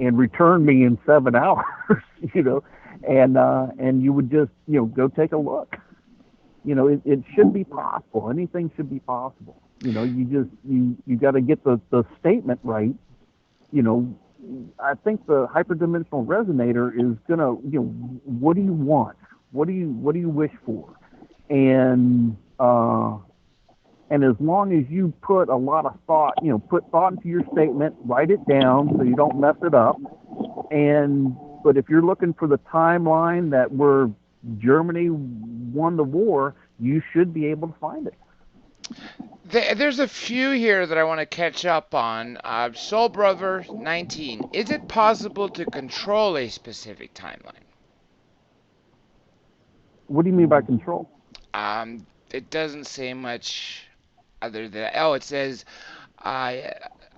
return me in 7 hours, and you would just, go take a look. It should be possible. Anything should be possible. You got to get the statement right. I think the hyperdimensional resonator is gonna, what do you want? What do you wish for? And as long as you put a lot of thought, put thought into your statement, write it down so you don't mess it up. But if you're looking for the timeline that where Germany won the war, you should be able to find it. There's a few here that I want to catch up on. Soul Brother 19. Is it possible to control a specific timeline? What do you mean by control? It doesn't say much other than, it says,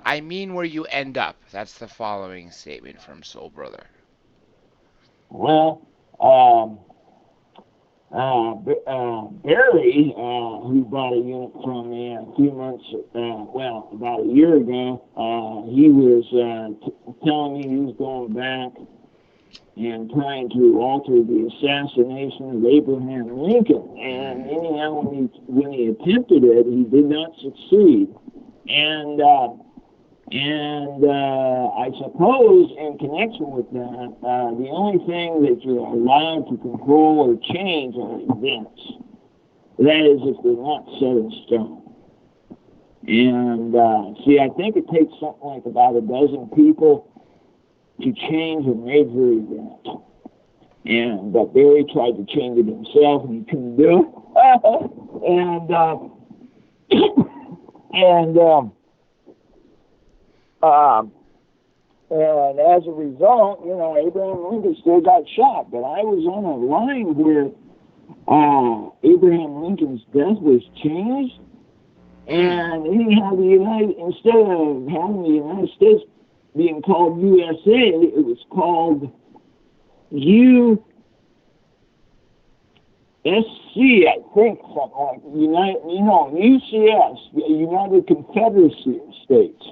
I mean where you end up. That's the following statement from Soul Brother. Well, Barry, who bought a unit from me a few months, about a year ago, he was telling me he was going back and trying to alter the assassination of Abraham Lincoln. And anyhow, when he attempted it, he did not succeed. And I suppose in connection with that, the only thing that you're allowed to control or change are events. That is, if they're not set in stone. And see, I think it takes something like about a dozen people to change a major event. But Barry tried to change it himself, and he couldn't do it. And as a result, Abraham Lincoln still got shot. But I was on a line where Abraham Lincoln's death was changed, and anyhow, instead of having the United States being called USA, it was called USC, I think, something like UCS, the United Confederacy of States.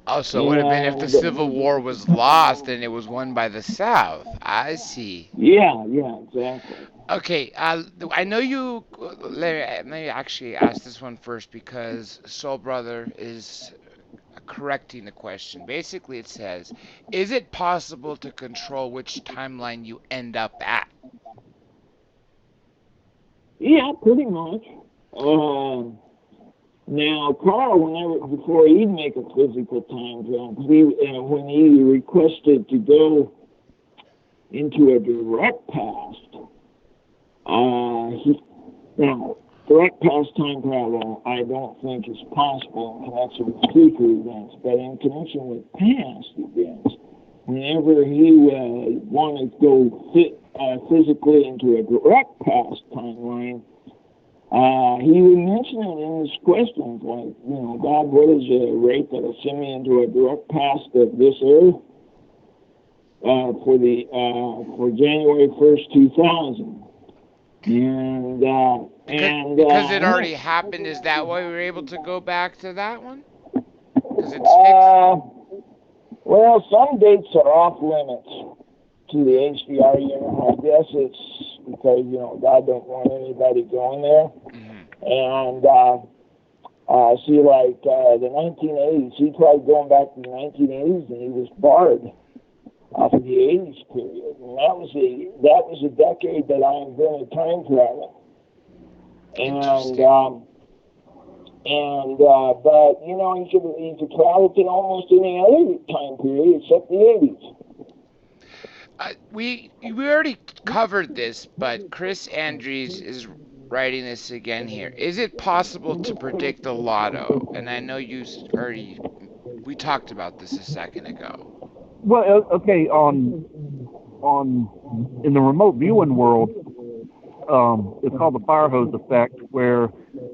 Oh, so it would have been if the Civil War was lost and it was won by the South. I see. Yeah, exactly. Okay, I know you. Let me actually ask this one first because Soul Brother is correcting the question. Basically, it says, is it possible to control which timeline you end up at? Yeah, pretty much. Now, Carl, before he'd make a physical time jump, when he requested to go into a direct past, direct past time travel, I don't think is possible in connection with future events, but in connection with past events, whenever he wanted to go physically into a direct past timeline, he would mention it in his questions, like, God, what is the rate that'll send me into a direct past of this earth for January 1st, 2000? Because it already happened, is that why we were able to go back to that one? Because it's fixed? Well, some dates are off limits to the HDR unit. I guess it's because, God don't want anybody going there. Mm-hmm. And see, like the 1980s, he tried going back to the 1980s, and he was barred for the 80s period. And that was a decade that I invented time travel. But you could travel to almost any other time period except the 80s. We already covered this, but Chris Andrews is writing this again here. Is it possible to predict the lotto? And I know we talked about this a second ago. Well, okay, in the remote viewing world, it's called the fire hose effect, where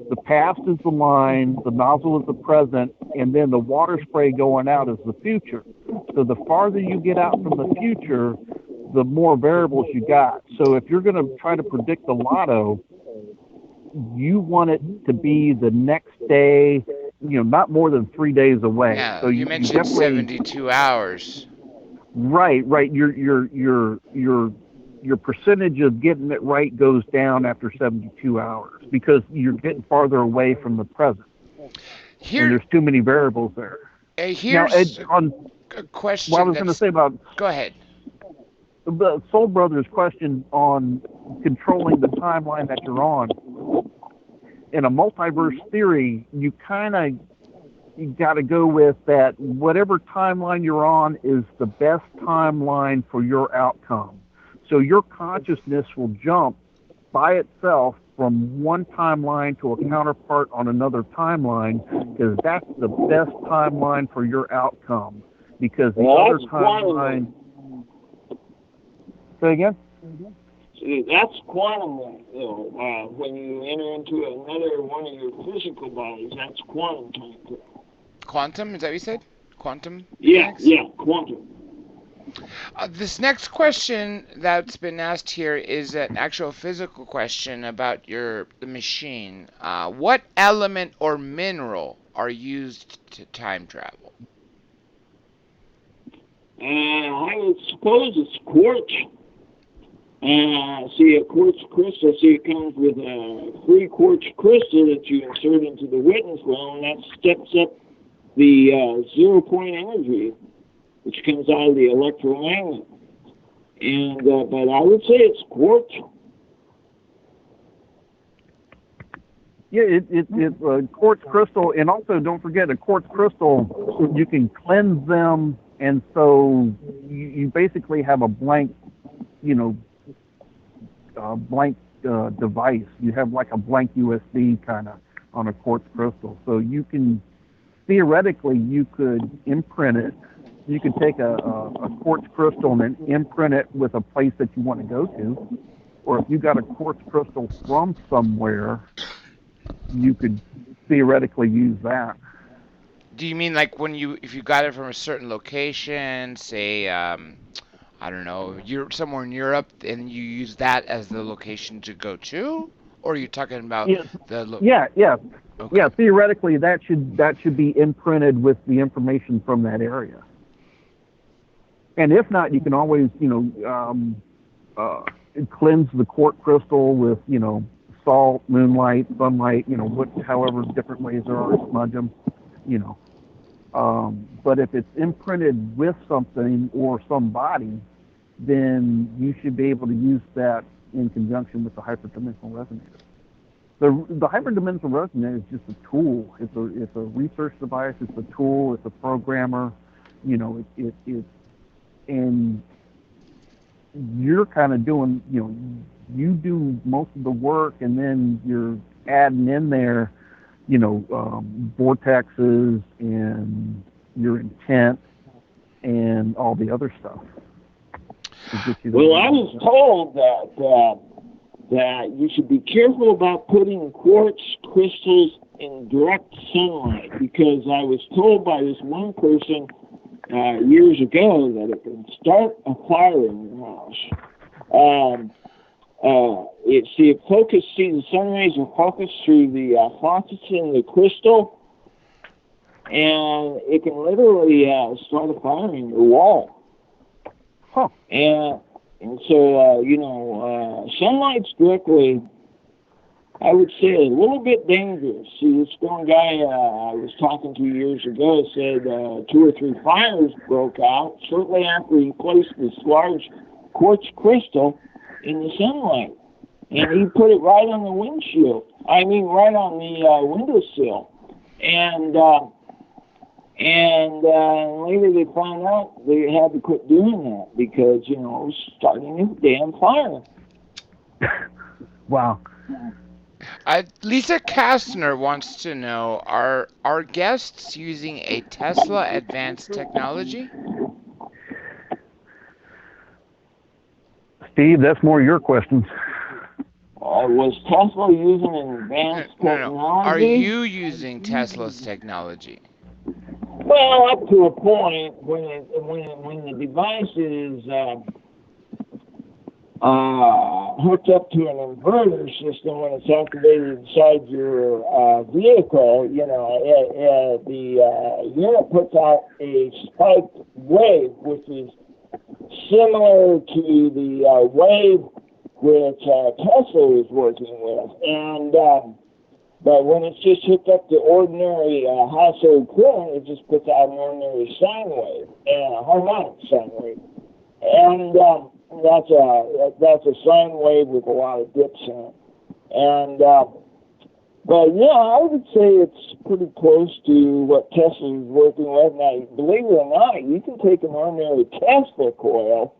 the past is the line, the nozzle is the present, and then the water spray going out is the future. So the farther you get out from the future, the more variables you got. So if you're going to try to predict the lotto, you want it to be the next day, not more than 3 days away. Yeah, so you mentioned 72 hours. Right. Your percentage of getting it right goes down after 72 hours because you're getting farther away from the present. And there's too many variables there. Here's a question. What I was going to say about... Go ahead. The Soul Brothers question on controlling the timeline that you're on. In a multiverse theory, you got to go with that whatever timeline you're on is the best timeline for your outcome. So your consciousness will jump by itself from one timeline to a counterpart on another timeline because that's the best timeline for your outcome. Because the other timeline... Say again? See, that's quantum, when you enter into another one of your physical bodies, that's quantum time travel. Quantum, is that what you said? Quantum Yeah, mechanics? yeah, quantum. This next question that's been asked here is an actual physical question about the machine. What element or mineral are used to time travel? I would suppose it's quartz. See, a quartz crystal, it comes with a free quartz crystal that you insert into the witness well, and that steps up the 0-point energy, which comes out of the electromagnet. And but I would say it's quartz. Yeah, it's a quartz crystal, and also don't forget a quartz crystal. You can cleanse them, and so you basically have a blank, device. You have like a blank USB kind of on a quartz crystal. So you can theoretically you could imprint it. You could take a quartz crystal and then imprint it with a place that you want to go to, or if you got a quartz crystal from somewhere, you could theoretically use that. Do you mean like if you got it from a certain location, say, I don't know, you're somewhere in Europe, and you use that as the location to go to, or are you talking about Yeah. Okay. Yeah, theoretically that should be imprinted with the information from that area. And if not, you can always, cleanse the quartz crystal with, salt, moonlight, sunlight, however different ways there are to smudge them, But if it's imprinted with something or somebody, then you should be able to use that in conjunction with the hyperdimensional resonator. The hyperdimensional resonator is just a tool. It's a research device. It's a tool. It's a programmer. And you're kind of doing, you do most of the work, and then you're adding in there, vortexes and your intent and all the other stuff. Well, I was told that you should be careful about putting quartz crystals in direct sunlight, because I was told by this one person years ago that it can start a fire in your house. The sun rays are focused through the faucets in the crystal, and it can literally start a fire in your wall. Huh. And so, sunlight's directly, I would say, a little bit dangerous. See, this one guy I was talking to years ago said 2 or 3 fires broke out shortly after he placed this large quartz crystal in the sunlight. And he put it right on the windshield. Right on the windowsill. And later they found out they had to quit doing that because, it was starting a damn fire. Wow. Lisa Kastner wants to know, are our guests using a Tesla advanced technology? Steve, that's more your questions. Was Tesla using an advanced technology? No. Are you using Tesla's technology? Well, up to a point, when the device is hooked up to an inverter system, when it's activated inside your vehicle, the unit puts out a spiked wave, which is similar to the wave which Tesla is working with, and but when it's just hooked up to ordinary household current, it just puts out an ordinary sine wave, a harmonic sine wave, and that's a sine wave with a lot of dips in it. And but yeah, I would say it's pretty close to what Tesla is working with. Now, believe it or not, you can take an ordinary Tesla coil,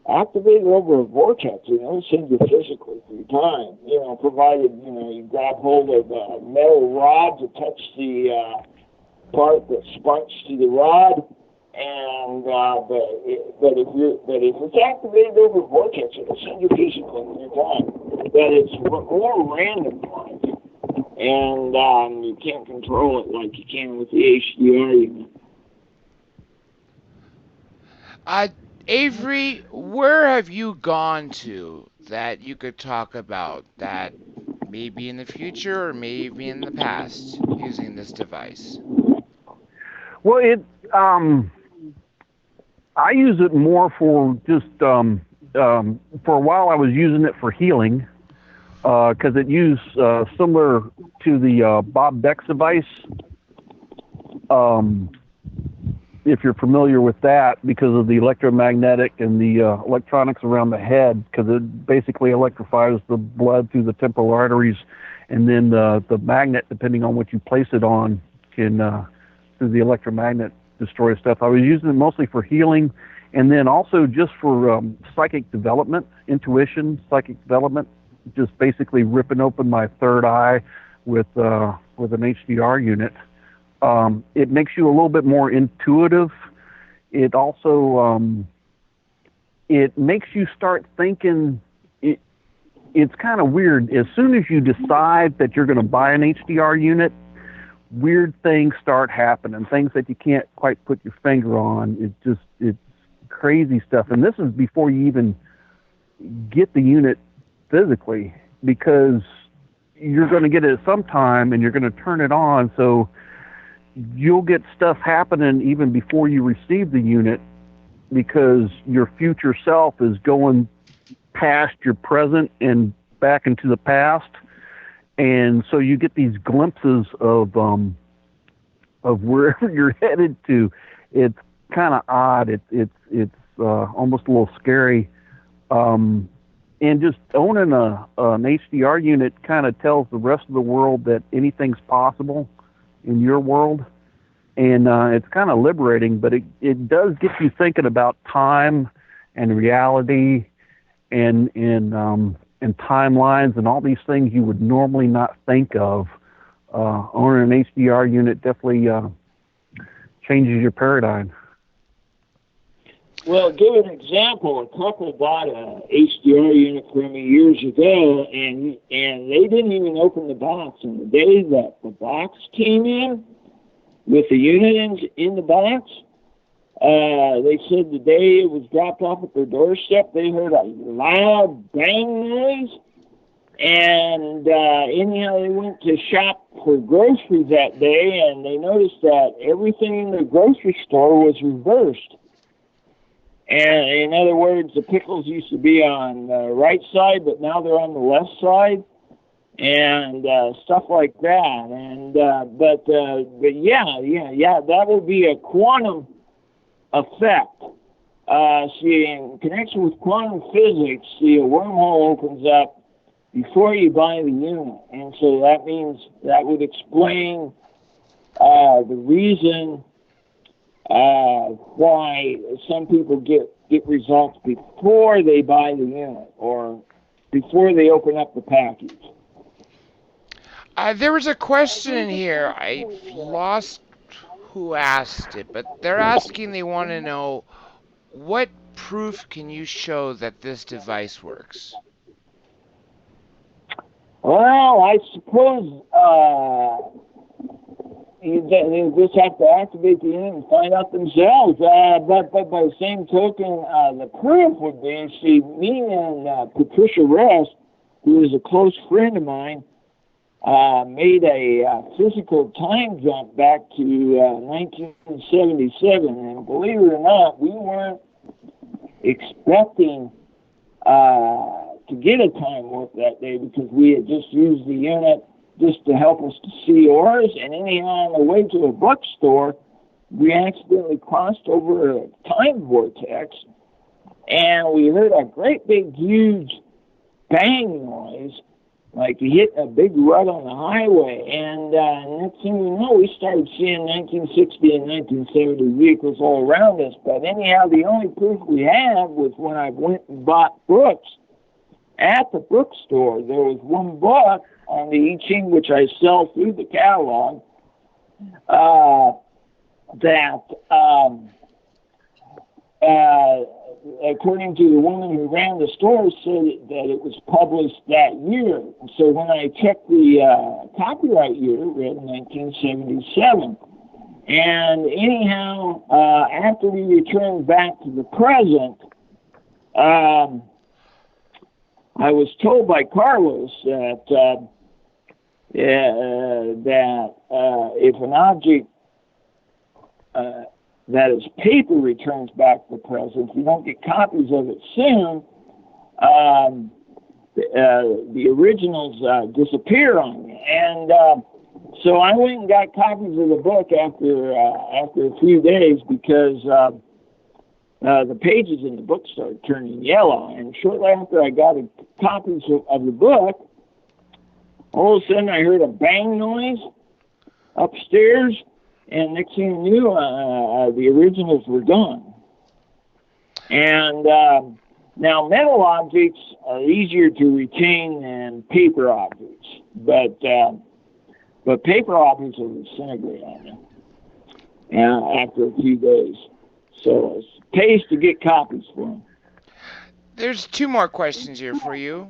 activate it over a vortex, and it'll send you physically through time. Provided you grab hold of a metal rod to touch the part that sparks to the rod, and but if it's activated over a vortex, it'll send you physically through time. But it's more random times. and you can't control it like you can with the HDR unit. Avery, where have you gone to that you could talk about that maybe in the future or maybe in the past using this device? Well, I use it more for just for a while. I was using it for healing because it used similar to the Bob Beck's device. If you're familiar with that, because of the electromagnetic and the electronics around the head, because it basically electrifies the blood through the temporal arteries, and then the magnet, depending on what you place it on, can through the electromagnet destroy stuff. I was using it mostly for healing, and then also just for psychic development, intuition, psychic development, just basically ripping open my third eye with an HDR unit. It makes you a little bit more intuitive. It also it makes you start thinking. It's kind of weird. As soon as you decide that you're going to buy an HDR unit, weird things start happening, things that you can't quite put your finger on. It's crazy stuff. And this is before you even get the unit physically, because you're going to get it sometime and you're going to turn it on. So you'll get stuff happening even before you receive the unit, because your future self is going past your present and back into the past. And so you get these glimpses of wherever you're headed to. It's kind of odd. It's almost a little scary. And just owning an HDR unit kind of tells the rest of the world that anything's possible in your world. And it's kind of liberating, but it does get you thinking about time and reality and timelines and all these things you would normally not think of. Owning an HDR unit definitely changes your paradigm. Well, give an example. A couple bought a HDR unit from me years ago, and they didn't even open the box. And the day that the box came in, with the unit in the box, they said the day it was dropped off at their doorstep, they heard a loud bang noise. And anyhow, they went to shop for groceries that day, and they noticed that everything in the grocery store was reversed. And in other words, the pickles used to be on the right side, but now they're on the left side. And stuff like that, and but yeah, that would be a quantum effect. See, in connection with quantum physics, see, a wormhole opens up before you buy the unit, and so that means that would explain the reason why some people get results before they buy the unit or before they open up the package. There was a question in here. I lost who asked it, but they're asking, they want to know, what proof can you show that this device works? Well, I suppose they just have to activate the unit and find out themselves. But by the same token, the proof would be, see, me and Patricia Rest, who is a close friend of mine, made a physical time jump back to 1977, and believe it or not, we weren't expecting to get a time warp that day, because we had just used the unit just to help us to see auras, and anyhow, on the way to a bookstore, we accidentally crossed over a time vortex, and we heard a great big huge bang noise, like you hit a big rut on the highway. And next thing we know, we started seeing 1960 and 1970 vehicles all around us. But anyhow, the only proof we have was when I went and bought books at the bookstore. There was one book on the I Ching, which I sell through the catalog, according to the woman who ran the store, said that it was published that year. So when I checked the copyright year, it read 1977. And anyhow, after we returned back to the present, I was told by Carlos that if an object that is paper returns back to the present, if you don't get copies of it soon, the originals disappear on you. And so I went and got copies of the book after a few days because the pages in the book started turning yellow. And shortly after I got copies of the book, all of a sudden I heard a bang noise upstairs, and next thing I knew, the originals were gone. And now metal objects are easier to retain than paper objects, but paper objects will disintegrate on you after a few days. So it pays to get copies for them. There's two more questions here for you.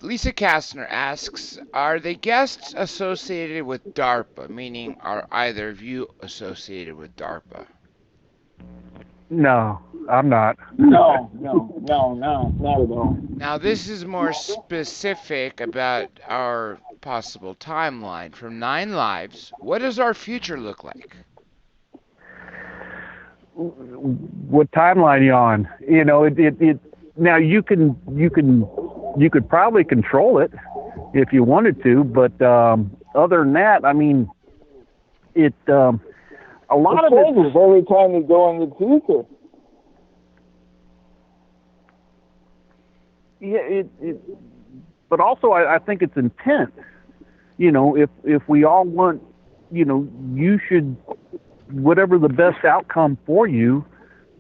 Lisa Kastner asks, are the guests associated with DARPA? Meaning, are either of you associated with DARPA? No, I'm not. No, not at all. Now, this is more specific about our possible timeline. From 9 lives, what does our future look like? What timeline are you on? You know, it now you could probably control it if you wanted to, but other than that, I mean, a lot of it changes every time you go in the future. Yeah, but also I think it's intent. You know, if we all want, you know, you should, whatever the best outcome for you,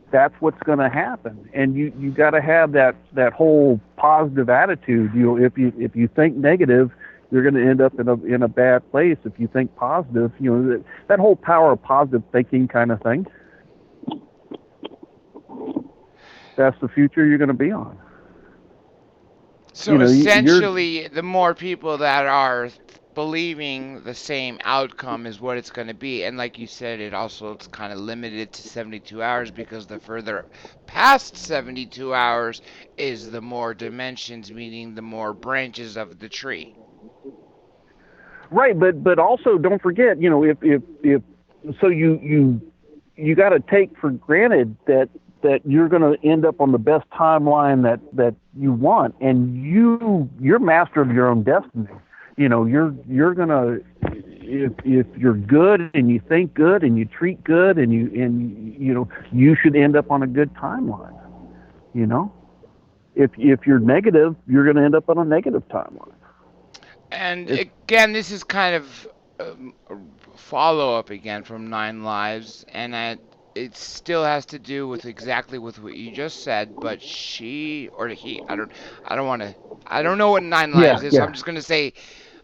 that's what's going to happen. And you got to have that whole positive attitude. You know, if you think negative, you're going to end up in a bad place. If you think positive, you know, that whole power of positive thinking kind of thing. That's the future you're going to be on. So you know, essentially, the more people that are believing the same outcome is what it's going to be. And like you said, it's kind of limited to 72 hours, because the further past 72 hours is the more dimensions, meaning the more branches of the tree. Right, but also don't forget, you know, if so you got to take for granted that you're going to end up on the best timeline that you want, and you're master of your own destiny. You know, you're gonna, if you're good and you think good and you treat good and you know, you should end up on a good timeline. You know, if you're negative, you're gonna end up on a negative timeline. And again, this is kind of a follow-up again from 9 Lives, and it still has to do with exactly with what you just said, but she or he, I don't know what 9 Lives is, so I'm just going to say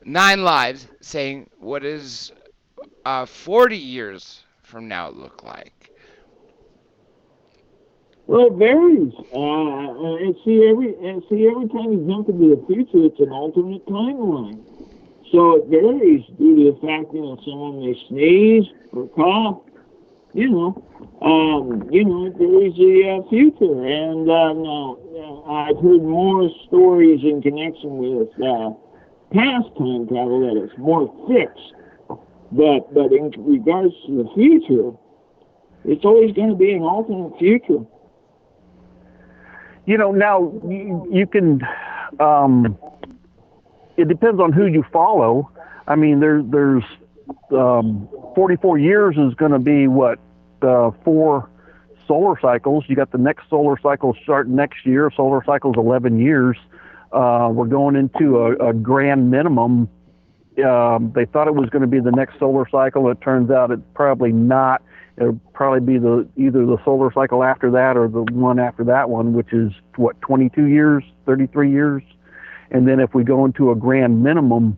9 Lives, saying, what does 40 years from now look like? Well, it varies. And see, every time you jump into the future, it's an alternate timeline. So it varies due to the fact, you know, someone may sneeze or cough. You know, it varies the future. And now I've heard more stories in connection with past time travel that it's more fixed. But in regards to the future, it's always going to be an alternate future. You know, now you can. It depends on who you follow. I mean, there's 44 years is going to be what 4 solar cycles. You got the next solar cycle starting next year. Solar cycle's 11 years. We're going into a grand minimum. They thought it was going to be the next solar cycle. It turns out it's probably not. It'll probably be either the solar cycle after that or the one after that one, which is, 22 years, 33 years? And then if we go into a grand minimum,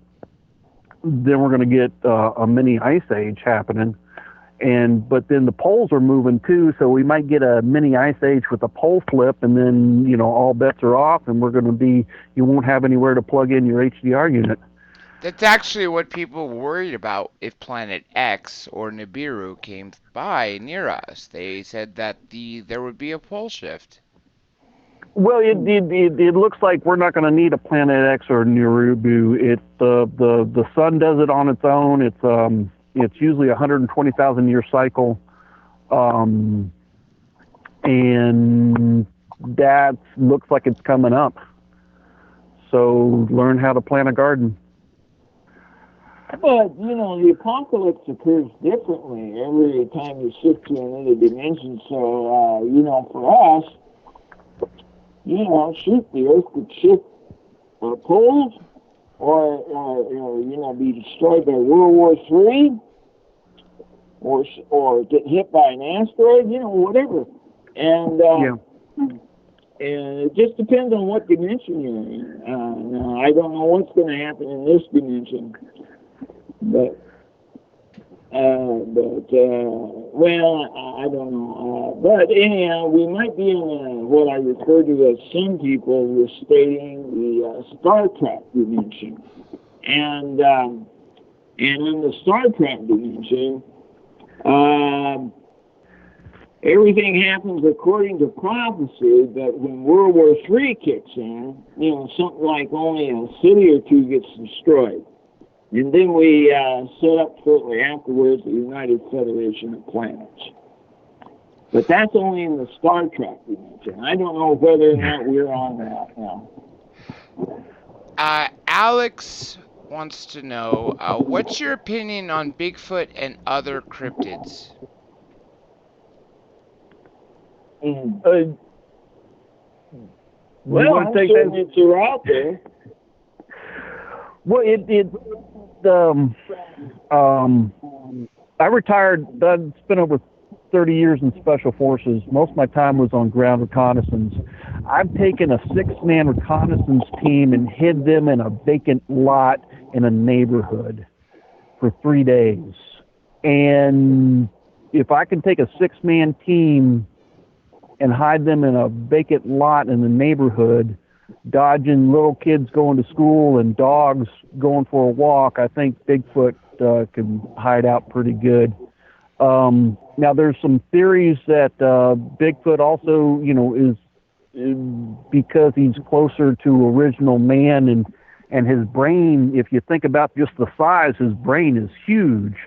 then we're going to get a mini ice age happening. But then the poles are moving too, so we might get a mini ice age with a pole flip, and then all bets are off, and you won't have anywhere to plug in your HDR unit. That's actually what people were worried about if Planet X or Nibiru came by near us. They said that there would be a pole shift. Well, it looks like we're not going to need a Planet X or Nibiru. The sun does it on its own. It's usually a 120,000 year cycle, and that looks like it's coming up. So learn how to plant a garden. But, the apocalypse occurs differently every time you shift to another dimension. So, for us, shoot, the Earth could shift poles or be destroyed by World War III or get hit by an asteroid, whatever. And and it just depends on what dimension you're in. Now, I don't know what's going to happen in this dimension. But I don't know. But anyhow, we might be in what I refer to as some people were stating the Star Trek dimension. And in the Star Trek dimension, everything happens according to prophecy, but when World War III kicks in, something like only a city or two gets destroyed. And then we set up shortly afterwards the United Federation of Planets. But that's only in the Star Trek dimension. I don't know whether or not we're on that now. Alex wants to know, what's your opinion on Bigfoot and other cryptids? Well, I'm certain that you're out there. Well, I retired. I spent over 30 years in Special Forces. Most of my time was on ground reconnaissance. I've taken a 6-man reconnaissance team and hid them in a vacant lot in a neighborhood for 3 days. And if I can take a 6-man team and hide them in a vacant lot in the neighborhood, dodging little kids going to school and dogs going for a walk, I think Bigfoot can hide out pretty good. Now, there's some theories that Bigfoot also, is because he's closer to original man, and his brain, if you think about just the size, his brain is huge.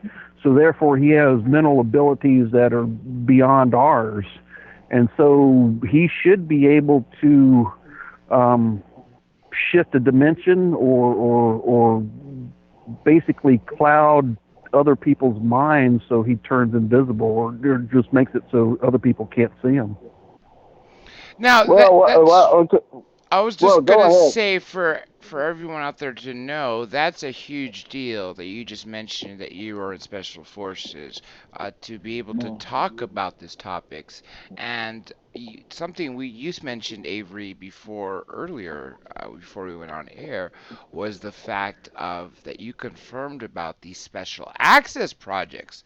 So therefore, he has mental abilities that are beyond ours. And so he should be able to shift a dimension or basically cloud other people's minds so he turns invisible, or just makes it so other people can't see him. Now, I was just going to say for everyone out there to know, that's a huge deal that you just mentioned, that you are in Special Forces, to be able to talk about these topics. And something you mentioned, Avery, earlier, before we went on air, was the fact that you confirmed about these special access projects.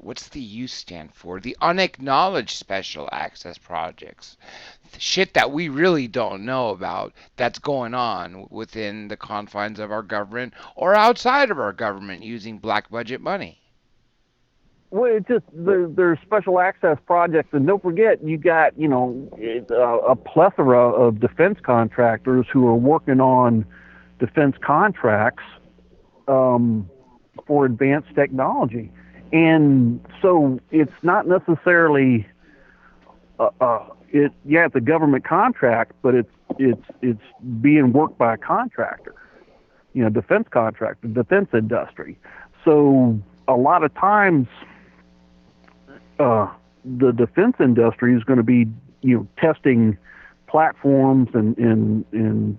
What's the U stand for? The unacknowledged special access projects. The shit that we really don't know about that's going on within the confines of our government or outside of our government using black budget money. Well, it's just there's special access projects, and don't forget, you got a plethora of defense contractors who are working on defense contracts for advanced technology, and so it's not necessarily it's a government contract, but it's being worked by a contractor, defense contractor, defense industry. So a lot of times, the defense industry is going to be testing platforms and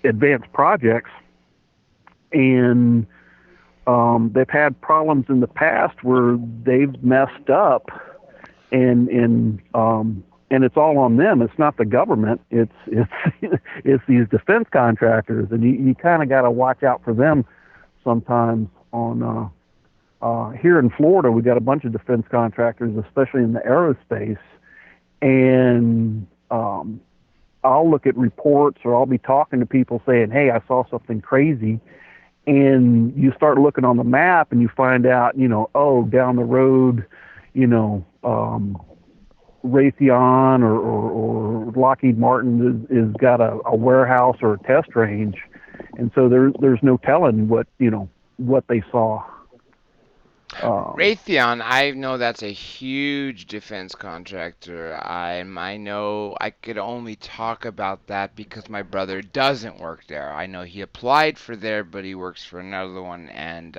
advanced projects, and they've had problems in the past where they've messed up, and it's all on them. It's not the government. It's these defense contractors, and you kind of got to watch out for them sometimes on here in Florida, we got a bunch of defense contractors, especially in the aerospace, and I'll look at reports or I'll be talking to people saying, hey, I saw something crazy. And you start looking on the map and you find out, oh, down the road, Raytheon or Lockheed Martin is got a warehouse or a test range. And so there's no telling what they saw. Raytheon, I know that's a huge defense contractor. I know I could only talk about that because my brother doesn't work there. I know he applied for there, but he works for another one, and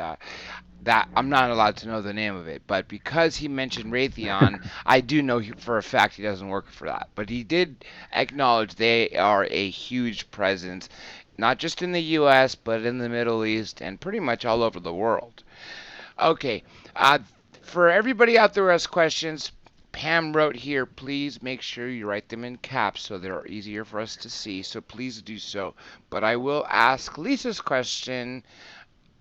that I'm not allowed to know the name of it. But because he mentioned Raytheon, I do know for a fact he doesn't work for that. But he did acknowledge they are a huge presence, not just in the U.S., but in the Middle East and pretty much all over the world. Okay, for everybody out there who has questions, Pam wrote here, please make sure you write them in caps so they're easier for us to see, so please do so. But I will ask Lisa's question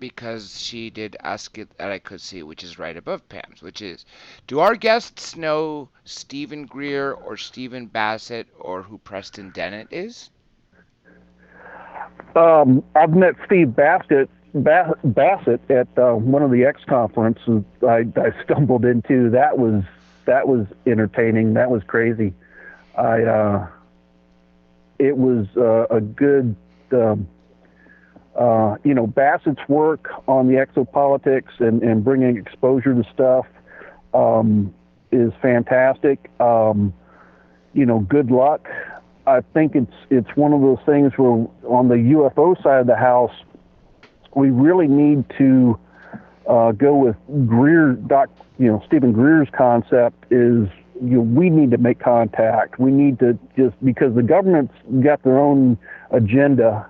because she did ask it that I could see, which is right above Pam's, which is, do our guests know Stephen Greer or Stephen Bassett or who Preston Dennett is? I've met Steve Bassett at one of the X conferences I stumbled into. That was entertaining. That was crazy. It was a good, Bassett's work on the exopolitics and bringing exposure to stuff is fantastic. Good luck. I think it's one of those things where on the UFO side of the house, we really need to go with Stephen Greer's concept is, we need to make contact. We need to because the government's got their own agenda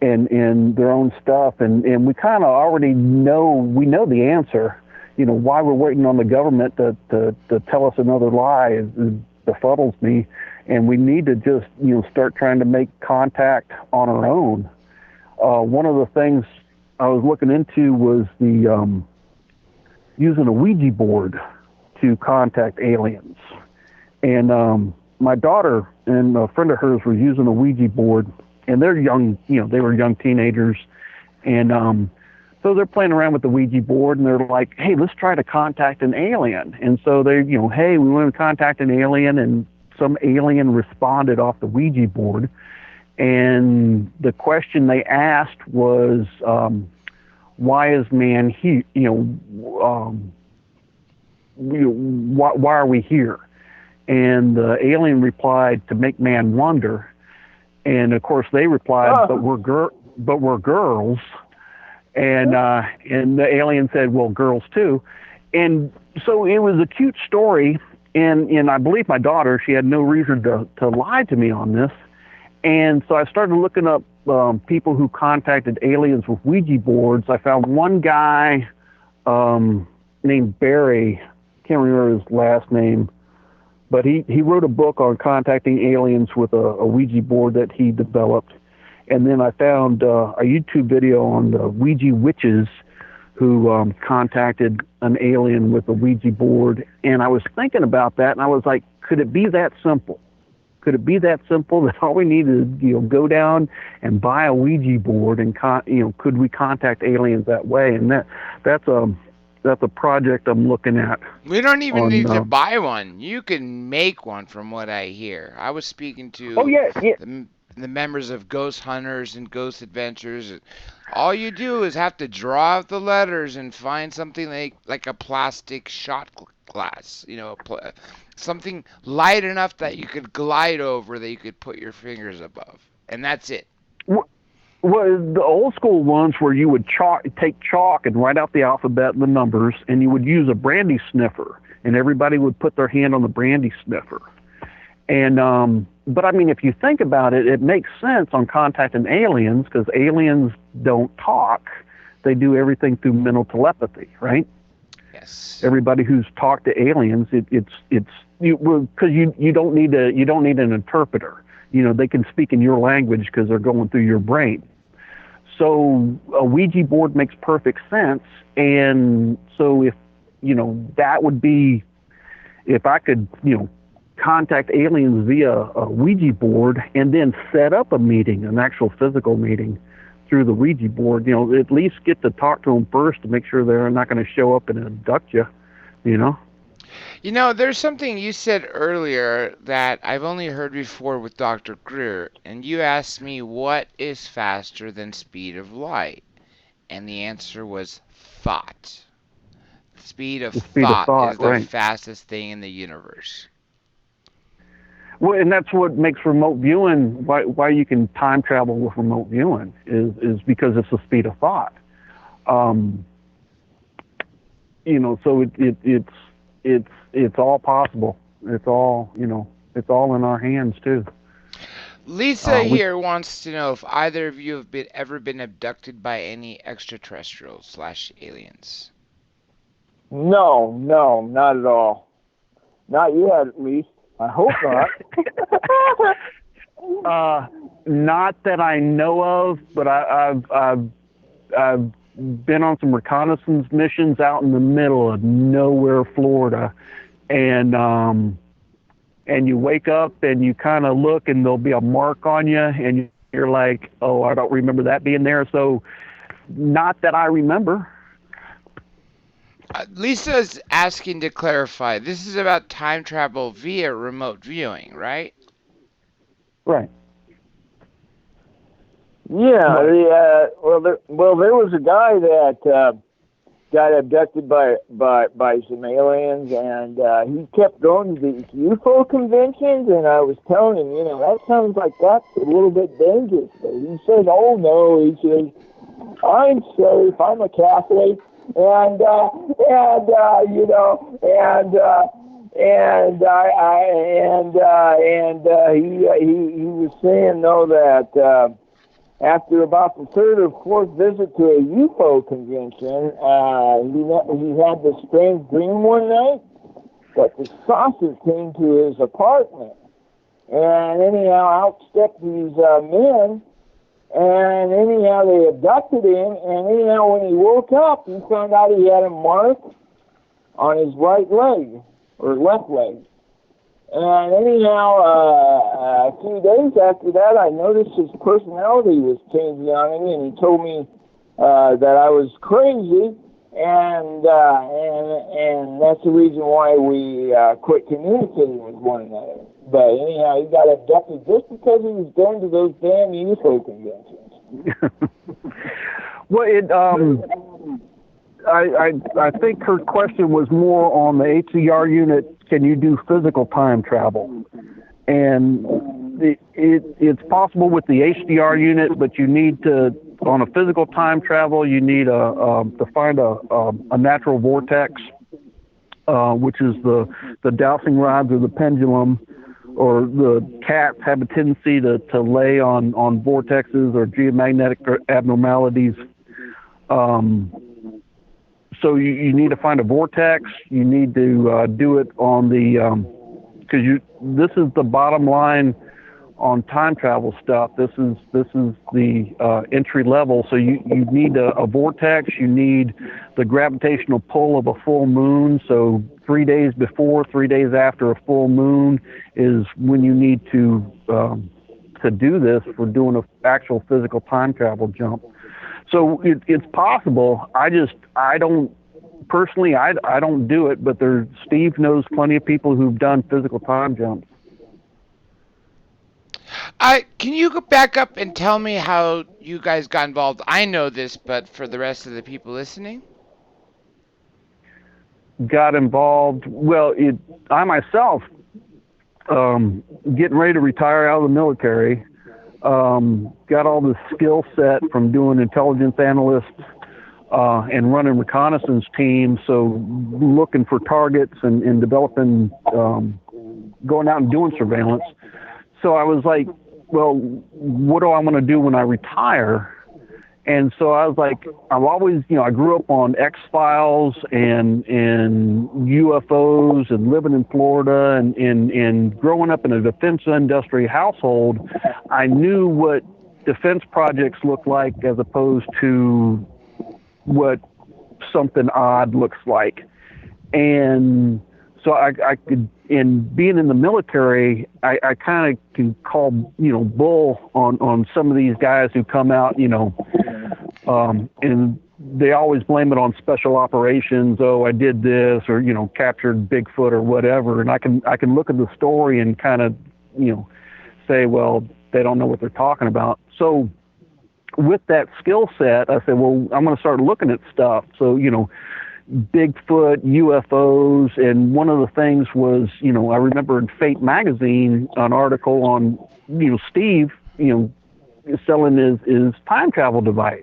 and their own stuff, and we kind of already know the answer. Why we're waiting on the government to tell us another lie is befuddles me, and we need to just start trying to make contact on our own. One of the things I was looking into was the using a Ouija board to contact aliens. And my daughter and a friend of hers were using a Ouija board, and they're young, they were young teenagers. And so they're playing around with the Ouija board, and they're like, hey, let's try to contact an alien. And so they, hey, we want to contact an alien, and some alien responded off the Ouija board. And the question they asked was, why is man here? Why are we here? And the alien replied, to make man wonder. And of course they replied, but we're girls. And the alien said, well, girls too. And so it was a cute story. And I believe my daughter, she had no reason to lie to me on this. And so I started looking up people who contacted aliens with Ouija boards. I found one guy named Barry, can't remember his last name, but he wrote a book on contacting aliens with a Ouija board that he developed. And then I found a YouTube video on the Ouija witches who contacted an alien with a Ouija board. And I was thinking about that, and I was like, could it be that simple? Could it be that simple that all we need is, go down and buy a Ouija board and, could we contact aliens that way? And that's a project I'm looking at. We don't even need to buy one. You can make one, from what I hear. I was speaking to the members of Ghost Hunters and Ghost Adventures. All you do is have to draw out the letters and find something like a plastic shot glass, something light enough that you could glide over, that you could put your fingers above, and that's it. Well, the old school ones where you would take chalk and write out the alphabet and the numbers, and you would use a brandy sniffer, and everybody would put their hand on the brandy sniffer. And but I mean, if you think about it, it makes sense on contacting aliens, because aliens don't talk; they do everything through mental telepathy, right? Yes. Everybody who's talked to aliens, because you don't need an interpreter. They can speak in your language because they're going through your brain. So a Ouija board makes perfect sense. And so if, that would be, if I could, contact aliens via a Ouija board and then set up a meeting, an actual physical meeting through the Ouija board, at least get to talk to them first to make sure they're not going to show up and abduct you, There's something you said earlier that I've only heard before with Dr. Greer, and you asked me what is faster than speed of light, and the answer was thought. The speed of thought is the right. fastest thing in the universe. Well, and that's what makes remote viewing, why you can time travel with remote viewing, is because it's the speed of thought. So it's all possible. It's all, it's all in our hands too. Lisa here wants to know if either of you have ever been abducted by any extraterrestrials / aliens. No, not at all. Not yet, at least. I hope not. Not that I know of, but I've been on some reconnaissance missions out in the middle of nowhere, Florida, and you wake up and you kind of look and there'll be a mark on you and you're like, oh, I don't remember that being there. So not that I remember. Lisa's asking to clarify. This is about time travel via remote viewing, right? Right. Yeah. There was a guy that got abducted by some aliens, and he kept going to these UFO conventions, and I was telling him, that sounds like that's a little bit dangerous. But he said, oh no, he says, I'm safe, I'm a Catholic, he was saying though that after about the third or fourth visit to a UFO convention, he had this strange dream one night that the saucer came to his apartment, and anyhow out stepped these men. And anyhow, they abducted him, and anyhow, when he woke up, he found out he had a mark on his right leg, or left leg. And anyhow, a few days after that, I noticed his personality was changing on him, and he told me that I was crazy, and that's the reason why we quit communicating with one another. But anyhow, he got abducted just because he was going to those damn UFO conventions. Well, I think her question was more on the HCR unit. Can you do physical time travel? And it's possible with the HDR unit, but you need to, on a physical time travel, you need to find a natural vortex, which is the dowsing rods or the pendulum, or the cats have a tendency to lay on vortexes or geomagnetic abnormalities. So you need to find a vortex. You need to do it on the, because this is the bottom line on time travel stuff. This is the entry level. So you need a vortex. You need the gravitational pull of a full moon. So 3 days before, 3 days after a full moon is when you need to do this for doing an actual physical time travel jump. So it's possible. I don't personally do it, but Steve knows plenty of people who've done physical time jumps. Can you go back up and tell me how you guys got involved? I know this, but for the rest of the people listening? Got involved. Well, I myself, getting ready to retire out of the military, got all the skill set from doing intelligence analyst and running reconnaissance teams. So looking for targets and developing, going out and doing surveillance. So I was like, well, what do I want to do when I retire? And so I was like, I've always, I grew up on X-Files and UFOs and living in Florida and growing up in a defense industry household. I knew what defense projects look like as opposed to what something odd looks like. And so I could, in being in the military, I kind of can call, bull on some of these guys who come out, and they always blame it on special operations. Oh, I did this, or, captured Bigfoot or whatever. And I can look at the story and kind of, say, well, they don't know what they're talking about. So with that skill set, I said, well, I'm going to start looking at stuff. So, Bigfoot, UFOs, and one of the things was, I remember in Fate magazine, an article on, Steve, selling his time travel device.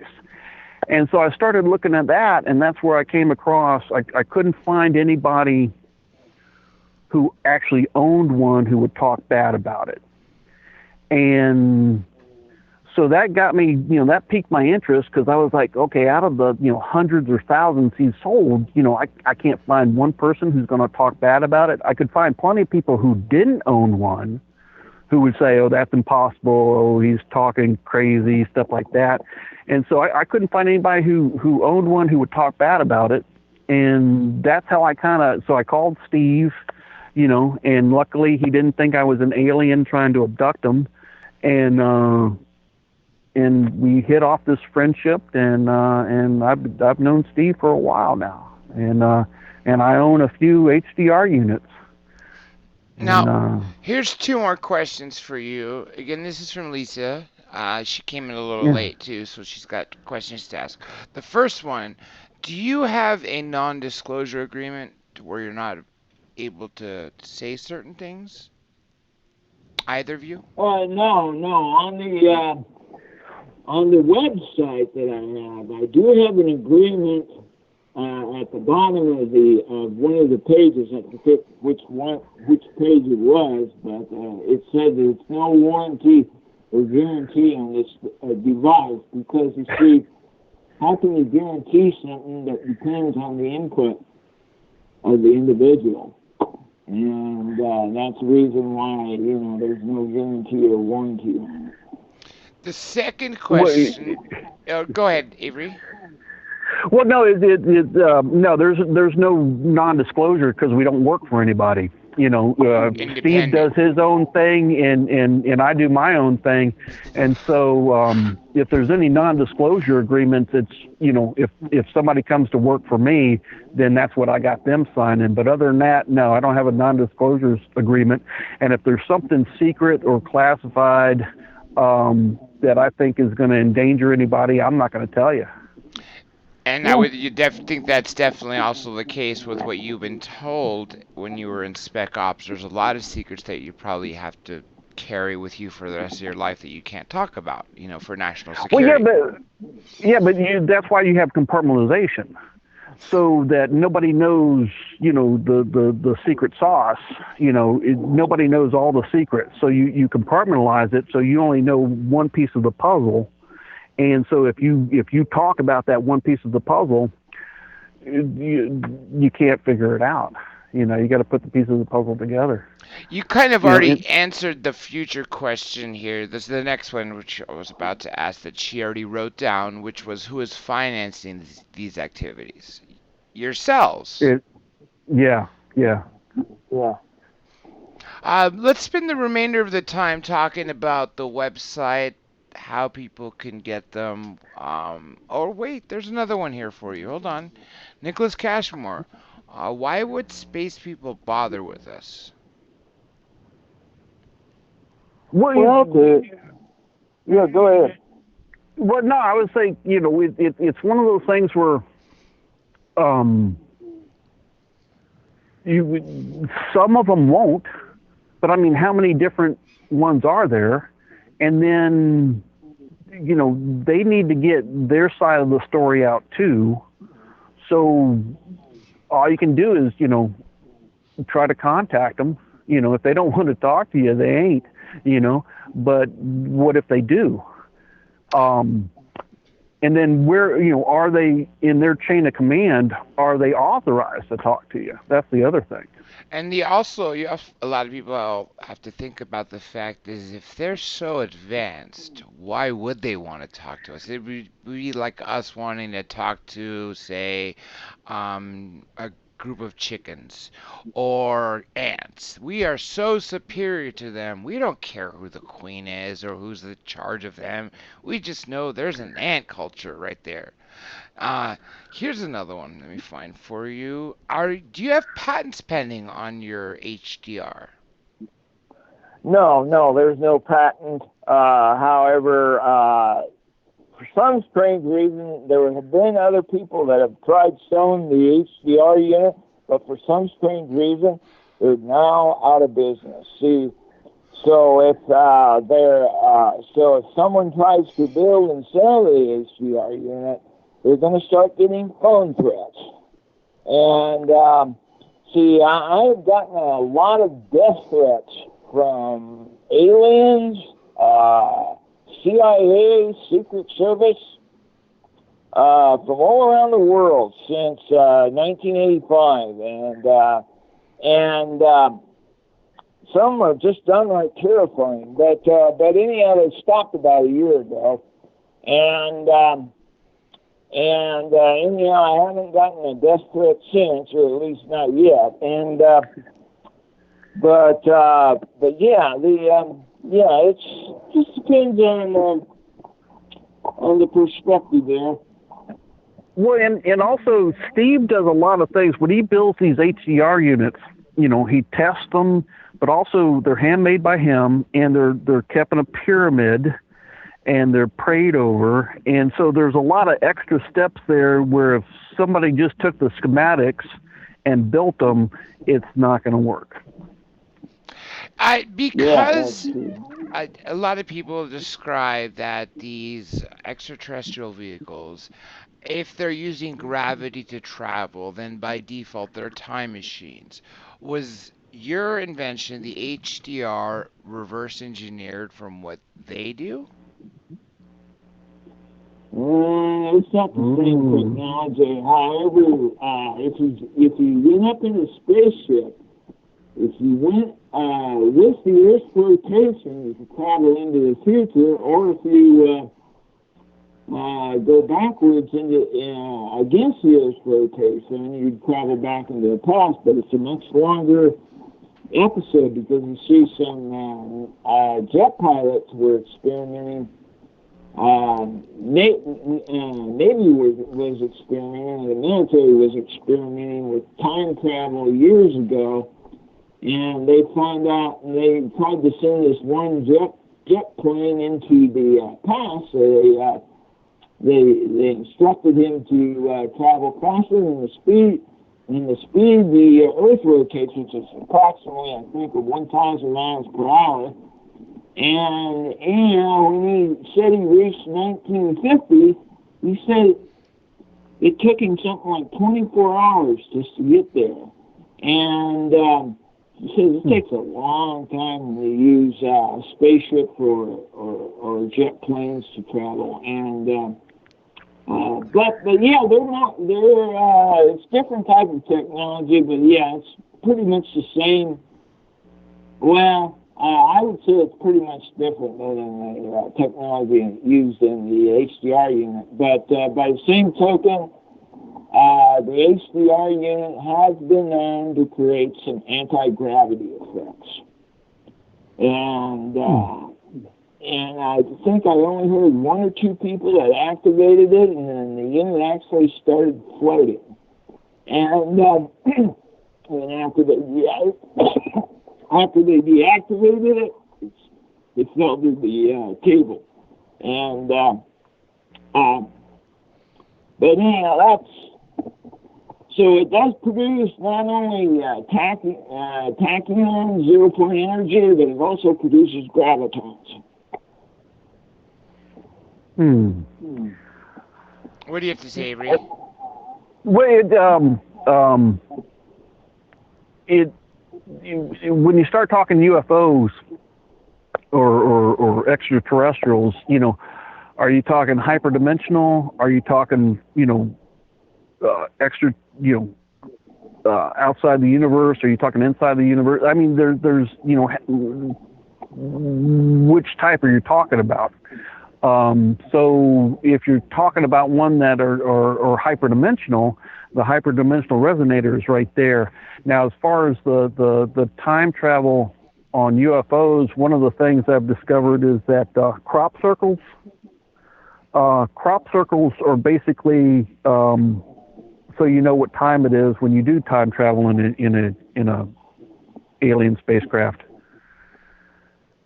And so I started looking at that, and that's where I came across, I couldn't find anybody who actually owned one who would talk bad about it. And so that got me, that piqued my interest, because I was like, okay, out of the, hundreds or thousands he's sold, I can't find one person who's going to talk bad about it. I could find plenty of people who didn't own one who would say, oh, that's impossible, oh, he's talking crazy, stuff like that. And so I couldn't find anybody who owned one who would talk bad about it. And that's how so I called Steve, and luckily he didn't think I was an alien trying to abduct him. And we hit off this friendship, and I've known Steve for a while now, and I own a few HDR units. Now, here's two more questions for you. Again, this is from Lisa. She came in a little late too, so she's got questions to ask. The first one: do you have a non-disclosure agreement where you're not able to say certain things? Either of you? No. On the website that I have, I do have an agreement at the bottom of one of the pages. I forget which page it was, but it said there's no warranty or guarantee on this device, because you see, how can you guarantee something that depends on the input of the individual? And that's the reason why there's no guarantee or warranty on it. The second question. Go ahead, Avery. Well, no, no. There's no non-disclosure because we don't work for anybody. Steve does his own thing, and I do my own thing. And so, if there's any non-disclosure agreements, it's if somebody comes to work for me, then that's what I got them signing. But other than that, no, I don't have a non-disclosure agreement. And if there's something secret or classified that I think is going to endanger anybody, I'm not going to tell you. And I would think that's definitely also the case with what you've been told when you were in Spec Ops. There's a lot of secrets that you probably have to carry with you for the rest of your life that you can't talk about, for national security. Well, but that's why you have compartmentalization, so that nobody knows, the secret sauce. Nobody knows all the secrets. So you compartmentalize it, so you only know one piece of the puzzle. And so if you talk about that one piece of the puzzle, you can't figure it out. You got to put the pieces of the puzzle together. You kind of already answered the future question here. This is the next one, which I was about to ask, that she already wrote down, which was, who is financing these activities? Yourselves. Yeah. Let's spend the remainder of the time talking about the website, how people can get them. Wait, there's another one here for you. Hold on. Nicholas Cashmore. Why would space people bother with us? Well, yeah, go ahead. Well, no, I would say, it's one of those things where some of them won't, but I mean, how many different ones are there? And then, they need to get their side of the story out too. So all you can do is, try to contact them. If they don't want to talk to you, they ain't, but what if they do? And And then where, are they in their chain of command? Are they authorized to talk to you? That's the other thing. And a lot of people have to think about the fact is if they're so advanced, why would they want to talk to us? It would be like us wanting to talk to, say, a group of chickens or ants. We are so superior to them. We don't care who the queen is or who's in charge of them. We just know there's an ant culture right there. Uh, Here's another one. Let me find for you. Do you have patents pending on your HDR? No, there's no patent. However, for some strange reason, there have been other people that have tried selling the HDR unit, but for some strange reason, they're now out of business. See, so if someone tries to build and sell the HDR unit, they're going to start getting phone threats. And see, I've gotten a lot of death threats from aliens, CIA, Secret Service, from all around the world since 1985, and some are just downright terrifying. But anyhow, they stopped about a year ago, and anyhow, I haven't gotten a death threat since, or at least not yet. And but yeah, it just depends on the perspective there. Well, and also Steve does a lot of things when he builds these HDR units. He tests them, but also they're handmade by him, and they're kept in a pyramid, and they're prayed over, and so there's a lot of extra steps there where if somebody just took the schematics and built them, it's not going to work. Because a lot of people describe that these extraterrestrial vehicles, if they're using gravity to travel, then by default they're time machines. Was your invention, the HDR, reverse engineered from what they do? It's not the same technology. However, if you went up in a spaceship, if you went with the Earth's rotation, you could travel into the future, or if you go backwards against the Earth's rotation, you'd travel back into the past. But it's a much longer episode because you see some jet pilots were experimenting. Navy was experimenting, the military was experimenting with time travel years ago, and they found out, and they tried to send this one jet plane into the past, so they instructed him to travel faster than the speed the Earth rotates, which is approximately, I think, 1,000 miles per hour. And when he said he reached 1950, he said it took him something like 24 hours just to get there. And he says it takes a long time to use spaceships or jet planes to travel. And but yeah, it's different type of technology, but yeah, it's pretty much the same. Well, I would say it's pretty much different than the technology used in the HDR unit. But by the same token, the HDR unit has been known to create some anti-gravity effects. And I think I only heard one or two people that activated it, and then the unit actually started floating. And after they deactivated it, it fell to the cable. And but anyhow, so it does produce not only tachyon, 0-point energy, but it also produces gravitons. What do you have to say, Avery? Well, when you start talking UFOs or extraterrestrials, Are you talking hyperdimensional? Are you talking, extra, outside the universe? Are you talking inside the universe? I mean, there's, which type are you talking about? So if you're talking about one that are hyperdimensional, the hyperdimensional resonator is right there. Now, as far as the time travel on UFOs, one of the things I've discovered is that crop circles are basically so you know what time it is when you do time travel in a alien spacecraft.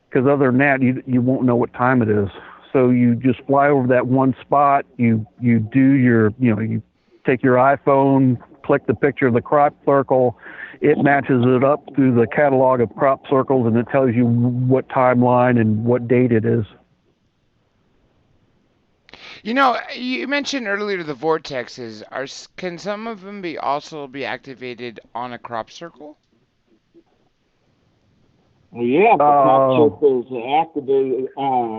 Because other than that, you won't know what time it is. So you just fly over that one spot. You do your, you take your iPhone, click the picture of the crop circle. It matches it up through the catalog of crop circles, and it tells you what timeline and what date it is. You mentioned earlier the vortexes. Can some of them also be activated on a crop circle? Well, yeah, the crop circle's activated,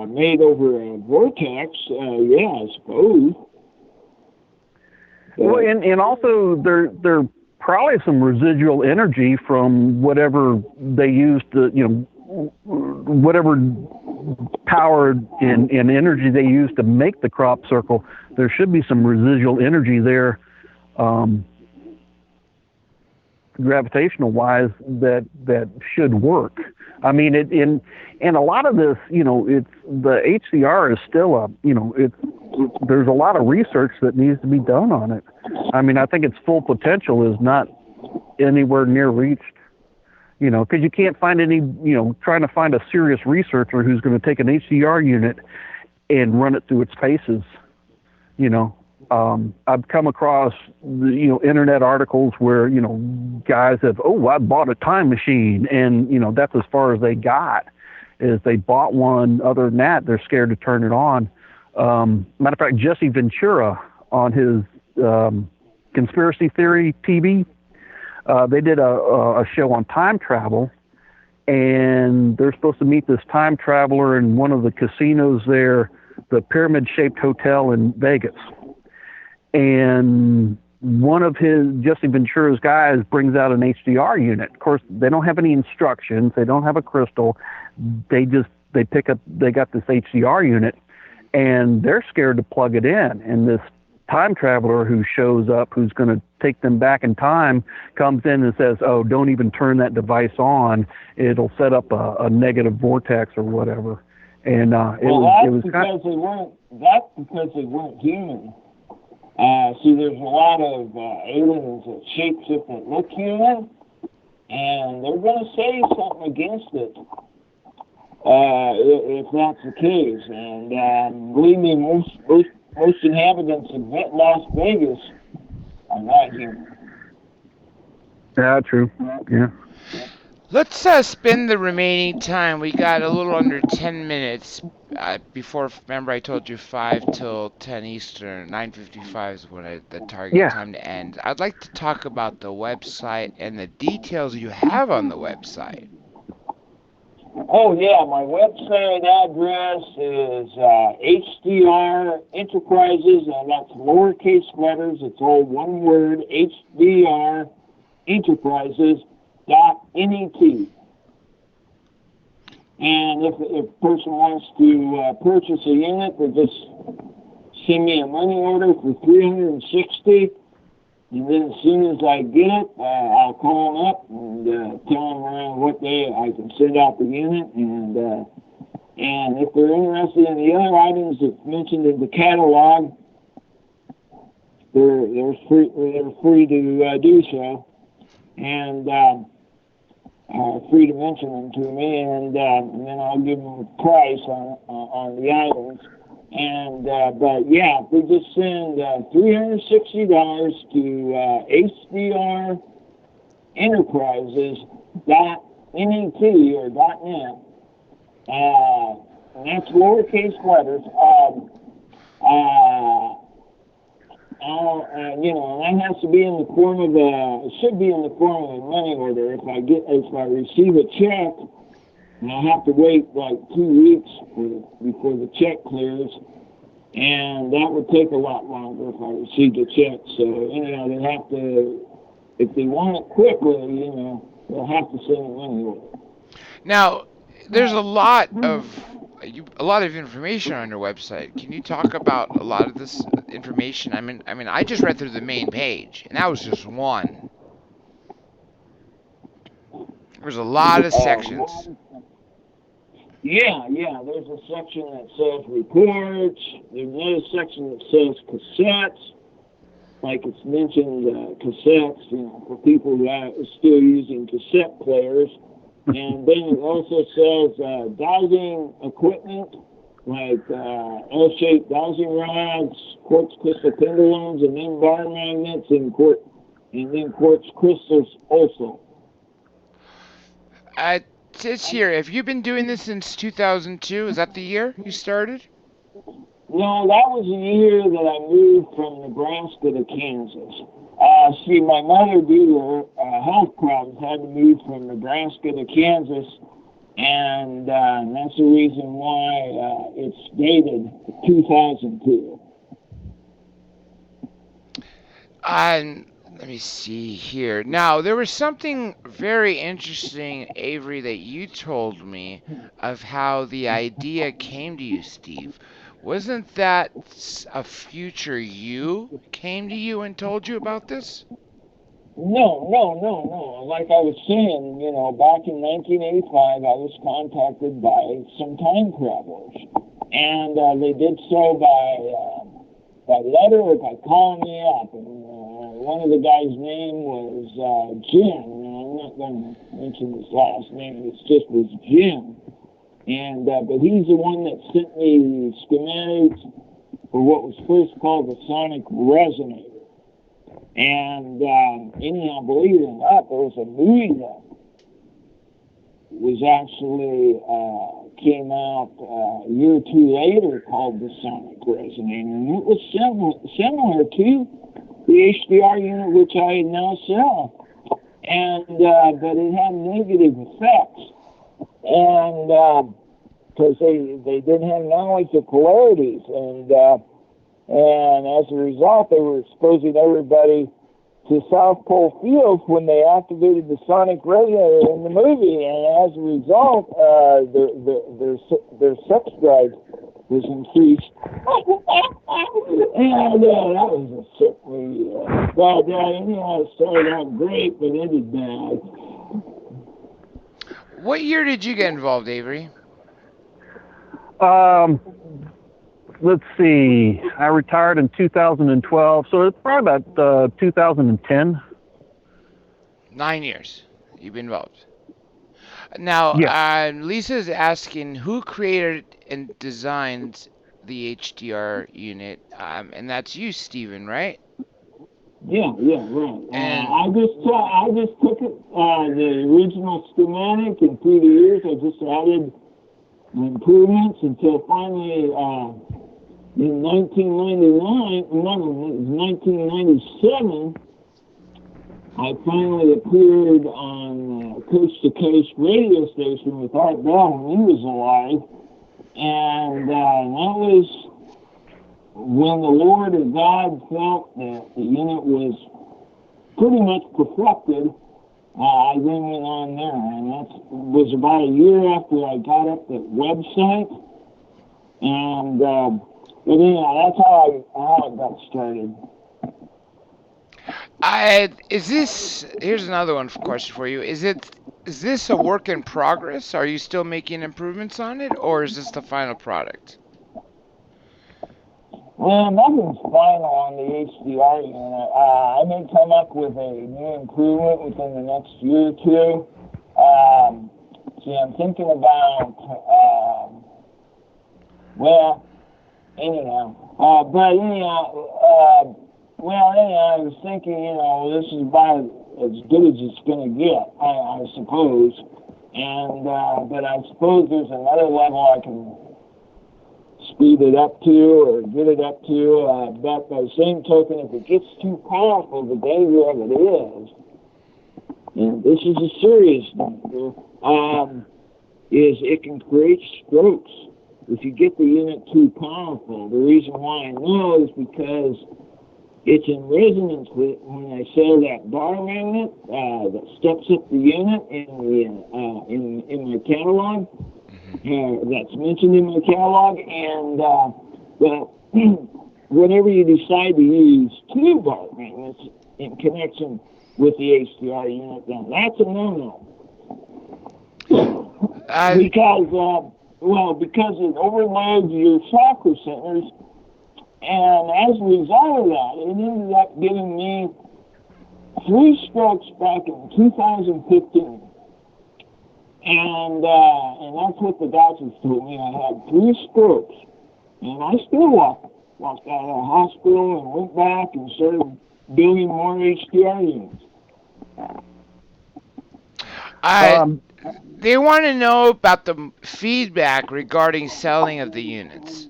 made over a vortex. Yeah, I suppose. Well, and also there probably some residual energy from whatever they used to, whatever power and energy they used to make the crop circle. There should be some residual energy there, gravitational wise, that should work. I mean, and a lot of this, it's the HCR is still there's a lot of research that needs to be done on it. I mean, I think its full potential is not anywhere near reached, because you can't find any, trying to find a serious researcher who's going to take an HCR unit and run it through its paces. I've come across, internet articles where, guys have, I bought a time machine, and, that's as far as they got, is they bought one. Other than that, they're scared to turn it on. Matter of fact, Jesse Ventura on his conspiracy theory TV, they did a show on time travel, and they're supposed to meet this time traveler in one of the casinos there, the pyramid-shaped hotel in Vegas. And one of Jesse Ventura's guys brings out an HDR unit. Of course, they don't have any instructions. They don't have a crystal. They got this HDR unit, and they're scared to plug it in. And this time traveler who shows up, who's going to take them back in time, comes in and says, don't even turn that device on. It'll set up a negative vortex or whatever. And that's because they weren't human. See, there's a lot of aliens that shapeshift that look human, and they're going to say something against it if that's the case. And believe me, most inhabitants of Las Vegas are not human. Yeah, true. Yeah. Let's spend the remaining time. We got a little under 10 minutes before. Remember, I told you 5 till 10 Eastern. 9:55 is when the target time to end. I'd like to talk about the website and the details you have on the website. Oh yeah, my website address is HDR Enterprises, and that's lowercase letters. It's all one word. HDR Enterprises. .net. And if a person wants to purchase a unit, they just send me a money order for $360, and then as soon as I get it, I'll call them up and tell them around what day I can send out the unit, and if they're interested in the other items that's mentioned in the catalog, they're free to do so, and free to mention them to me, and then I'll give them a price on the items. And but yeah, if they just send $360 to HDR Enterprises .net or .net, and that's lowercase letters. And that has to be in the form of should be in the form of a money order. If I receive a check, and I have to wait like 2 weeks before the check clears, And that would take a lot longer if I received a check. So, they have to, if they want it quickly, they'll have to send a money order. Now, there's a lot of information on your website. Can you talk about a lot of this information? I just read through the main page, and that was just one. There's a lot of sections. Yeah. There's a section that says reports. There's another section that says cassettes. Like it's mentioned, cassettes, for people who are still using cassette players. And then it also says dowsing equipment, like L-shaped dowsing rods, quartz crystal pendulums, and then bar magnets, and then quartz crystals also. It says here, have you been doing this since 2002? Is that the year you started? No, that was the year that I moved from Nebraska to Kansas. See, my mother, due to health problems, had to move from Nebraska to Kansas, and that's the reason why it's dated 2002. Let me see here. Now, there was something very interesting, Avery, that you told me of how the idea came to you, Steve. Wasn't that a future you came to you and told you about this? No. Like I was saying, back in 1985, I was contacted by some time travelers, and they did so by letter or by calling me up. And one of the guys' name was Djinn. I'm not going to mention his last name. It's just was Djinn. And but he's the one that sent me schematics for what was first called the sonic resonator. And anyhow, believe it or not, there was a movie that was actually came out a year or two later called the sonic resonator, and it was similar to the HDR unit which I now sell, and but it had negative effects, and because they didn't have knowledge of polarities, and as a result, they were exposing everybody to South Pole fields when they activated the sonic resonator in the movie, and as a result, their sex drive was increased. And that was a sick movie. But anyhow, it started out great, but ended bad. What year did you get involved, Avery? Let's see. I retired in 2012, so it's probably about 2010. 9 years you've been involved. Now, yeah. Lisa's asking who created and designed the HDR unit, and that's you, Stephen, right? Yeah, right. I just took it, the original schematic, and through the years I just added improvements until finally in 1997, I finally appeared on Coast to Coast radio station with Art Bell when he was alive, and that was when the Lord or God felt that the unit was pretty much perfected. I then went on there, and that was about a year after I got up the website, and but anyhow, that's how it got started. Here's another one question for you. Is this a work in progress? Are you still making improvements on it, or is this the final product? Well, nothing's final on the HDR unit. I may come up with a new improvement within the next year or two. I'm thinking about, I was thinking, this is about as good as it's going to get, I suppose. And, but I suppose there's another level I can speed it up to or get it up to. But by the same token, if it gets too powerful, the danger of it is, and this is a serious danger, is it can create strokes. if you get the unit too powerful. The reason why I know is because it's in resonance with when I sell that bar magnet that steps up the unit in my catalog. That's mentioned in my catalog, and whenever you decide to use two bar magnets in connection with the HDR unit, then that's a no-no. Because it overloads your chakra centers, and as a result of that, it ended up giving me 3 strokes back in 2015. And that's what the doctors told me. I had 3 strokes, and I still walked out of the hospital and went back and started building more HDR units. They want to know about the feedback regarding selling of the units.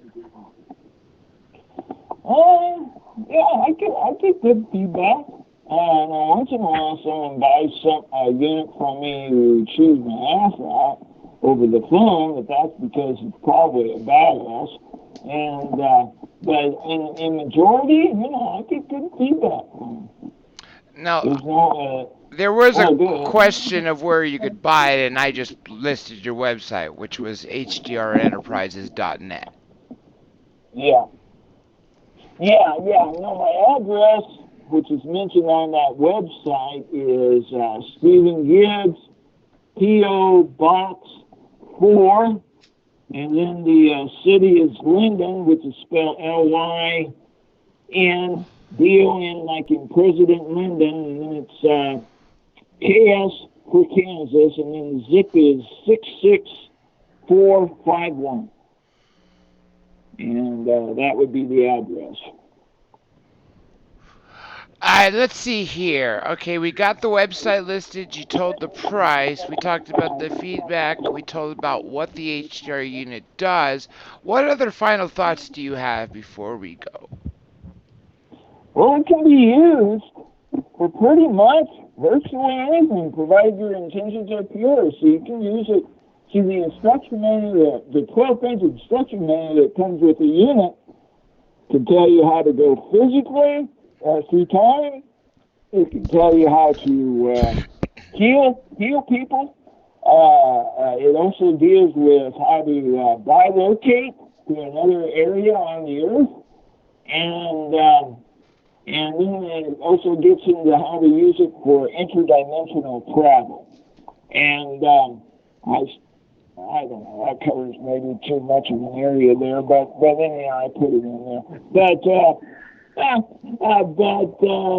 Yeah, I get good feedback. Once in a while, someone buys a unit from me who chews my ass out over the phone, but that's because it's probably a badass. But in majority, I get good feedback. Now, there was a question of where you could buy it, and I just listed your website, which was hdrenterprises.net. Yeah. No, my address, which is mentioned on that website, is Stephen Gibbs, P.O. Box 4, and then the city is Linden, which is spelled L-Y-N-D-O-N, like in President Linden, and then it's KS for Kansas, and then the zip is 66451. And that would be the address. Let's see here. Okay, we got the website listed. You told the price. We talked about the feedback. We told about what the HDR unit does. What other final thoughts do you have before we go? Well, it can be used for pretty much virtually anything, provided your intentions are pure. So you can use it. See, the instruction manual, the 12-page instruction manual that comes with the unit can tell you how to go physically through time. It can tell you how to heal people. It also deals with how to bilocate to another area on the Earth. And then it also gets into how to use it for interdimensional travel. And I don't know, that covers maybe too much of an area there, but anyhow, I put it in there. But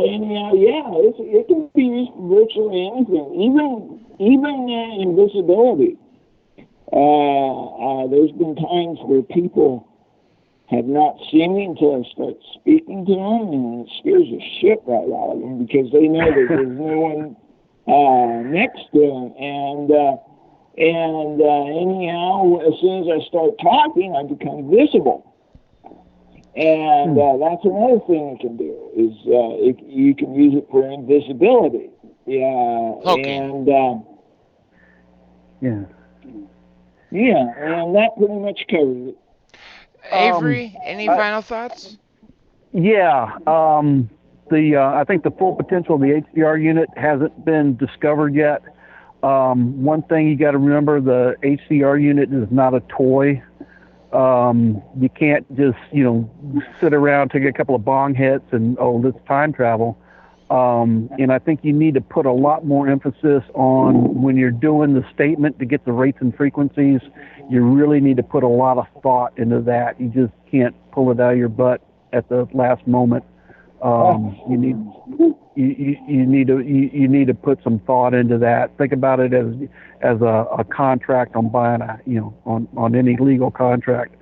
anyhow, yeah, it can be used for virtually anything, even invisibility. There's been times where people have not seen me until I start speaking to them, and it scares the shit right out of them because they know that there's no one next to them, and anyhow, as soon as I start talking, I become visible. And that's another thing you can do, is you can use it for invisibility. Okay. And that pretty much covers it. Avery, any final thoughts? Yeah. I think the full potential of the HDR unit hasn't been discovered yet. One thing you got to remember, the HDR unit is not a toy. You can't just, sit around, take a couple of bong hits and, this time travel. And I think you need to put a lot more emphasis on when you're doing the statement to get the rates and frequencies. You really need to put a lot of thought into that. You just can't pull it out of your butt at the last moment. You need to put some thought into that. Think about it as a contract on buying on any legal contract.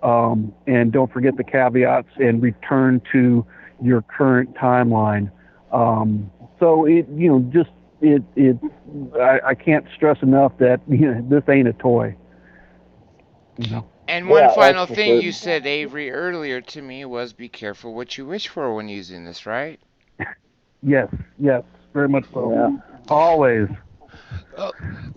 And don't forget the caveats and return to your current timeline. I can't stress enough that this ain't a toy. And one final thing you said, Avery, earlier to me was be careful what you wish for when using this, right? Yes, very much so. Yeah. Always.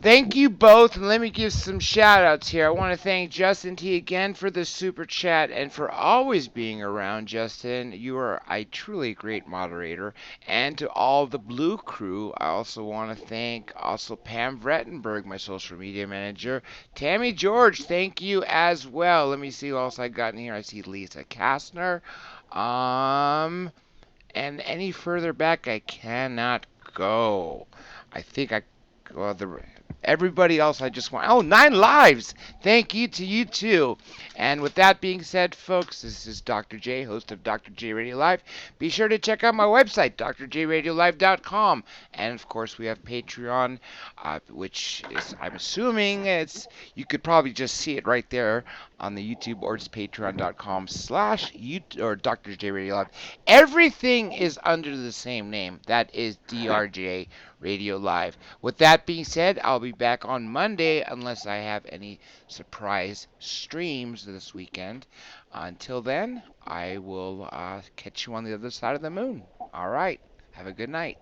Thank you both, and let me give some shout outs here. I want to thank Justin T again for the super chat and for always being around, Justin. You are a truly great moderator. And to all the Blue crew, I also want to thank also Pam Vrettenberg, my social media manager. Tammy George, thank you as well. Let me see who else I got in here. I see Lisa Kastner. And any further back, I cannot go. I think I, well, everybody else I just want. Oh, 9 lives! Thank you to you too. And with that being said, folks, this is Dr. J, host of Dr. J Radio Live. Be sure to check out my website, drjradiolive.com. And of course, we have Patreon, which is, I'm assuming you could probably just see it right there on the YouTube, or it's patreon.com/, or Dr. J Radio Live. Everything is under the same name. That is DRJ Radio Live. With that being said, I'll be back on Monday unless I have any surprise streams this weekend. Until then, I will catch you on the other side of the moon. All right. Have a good night.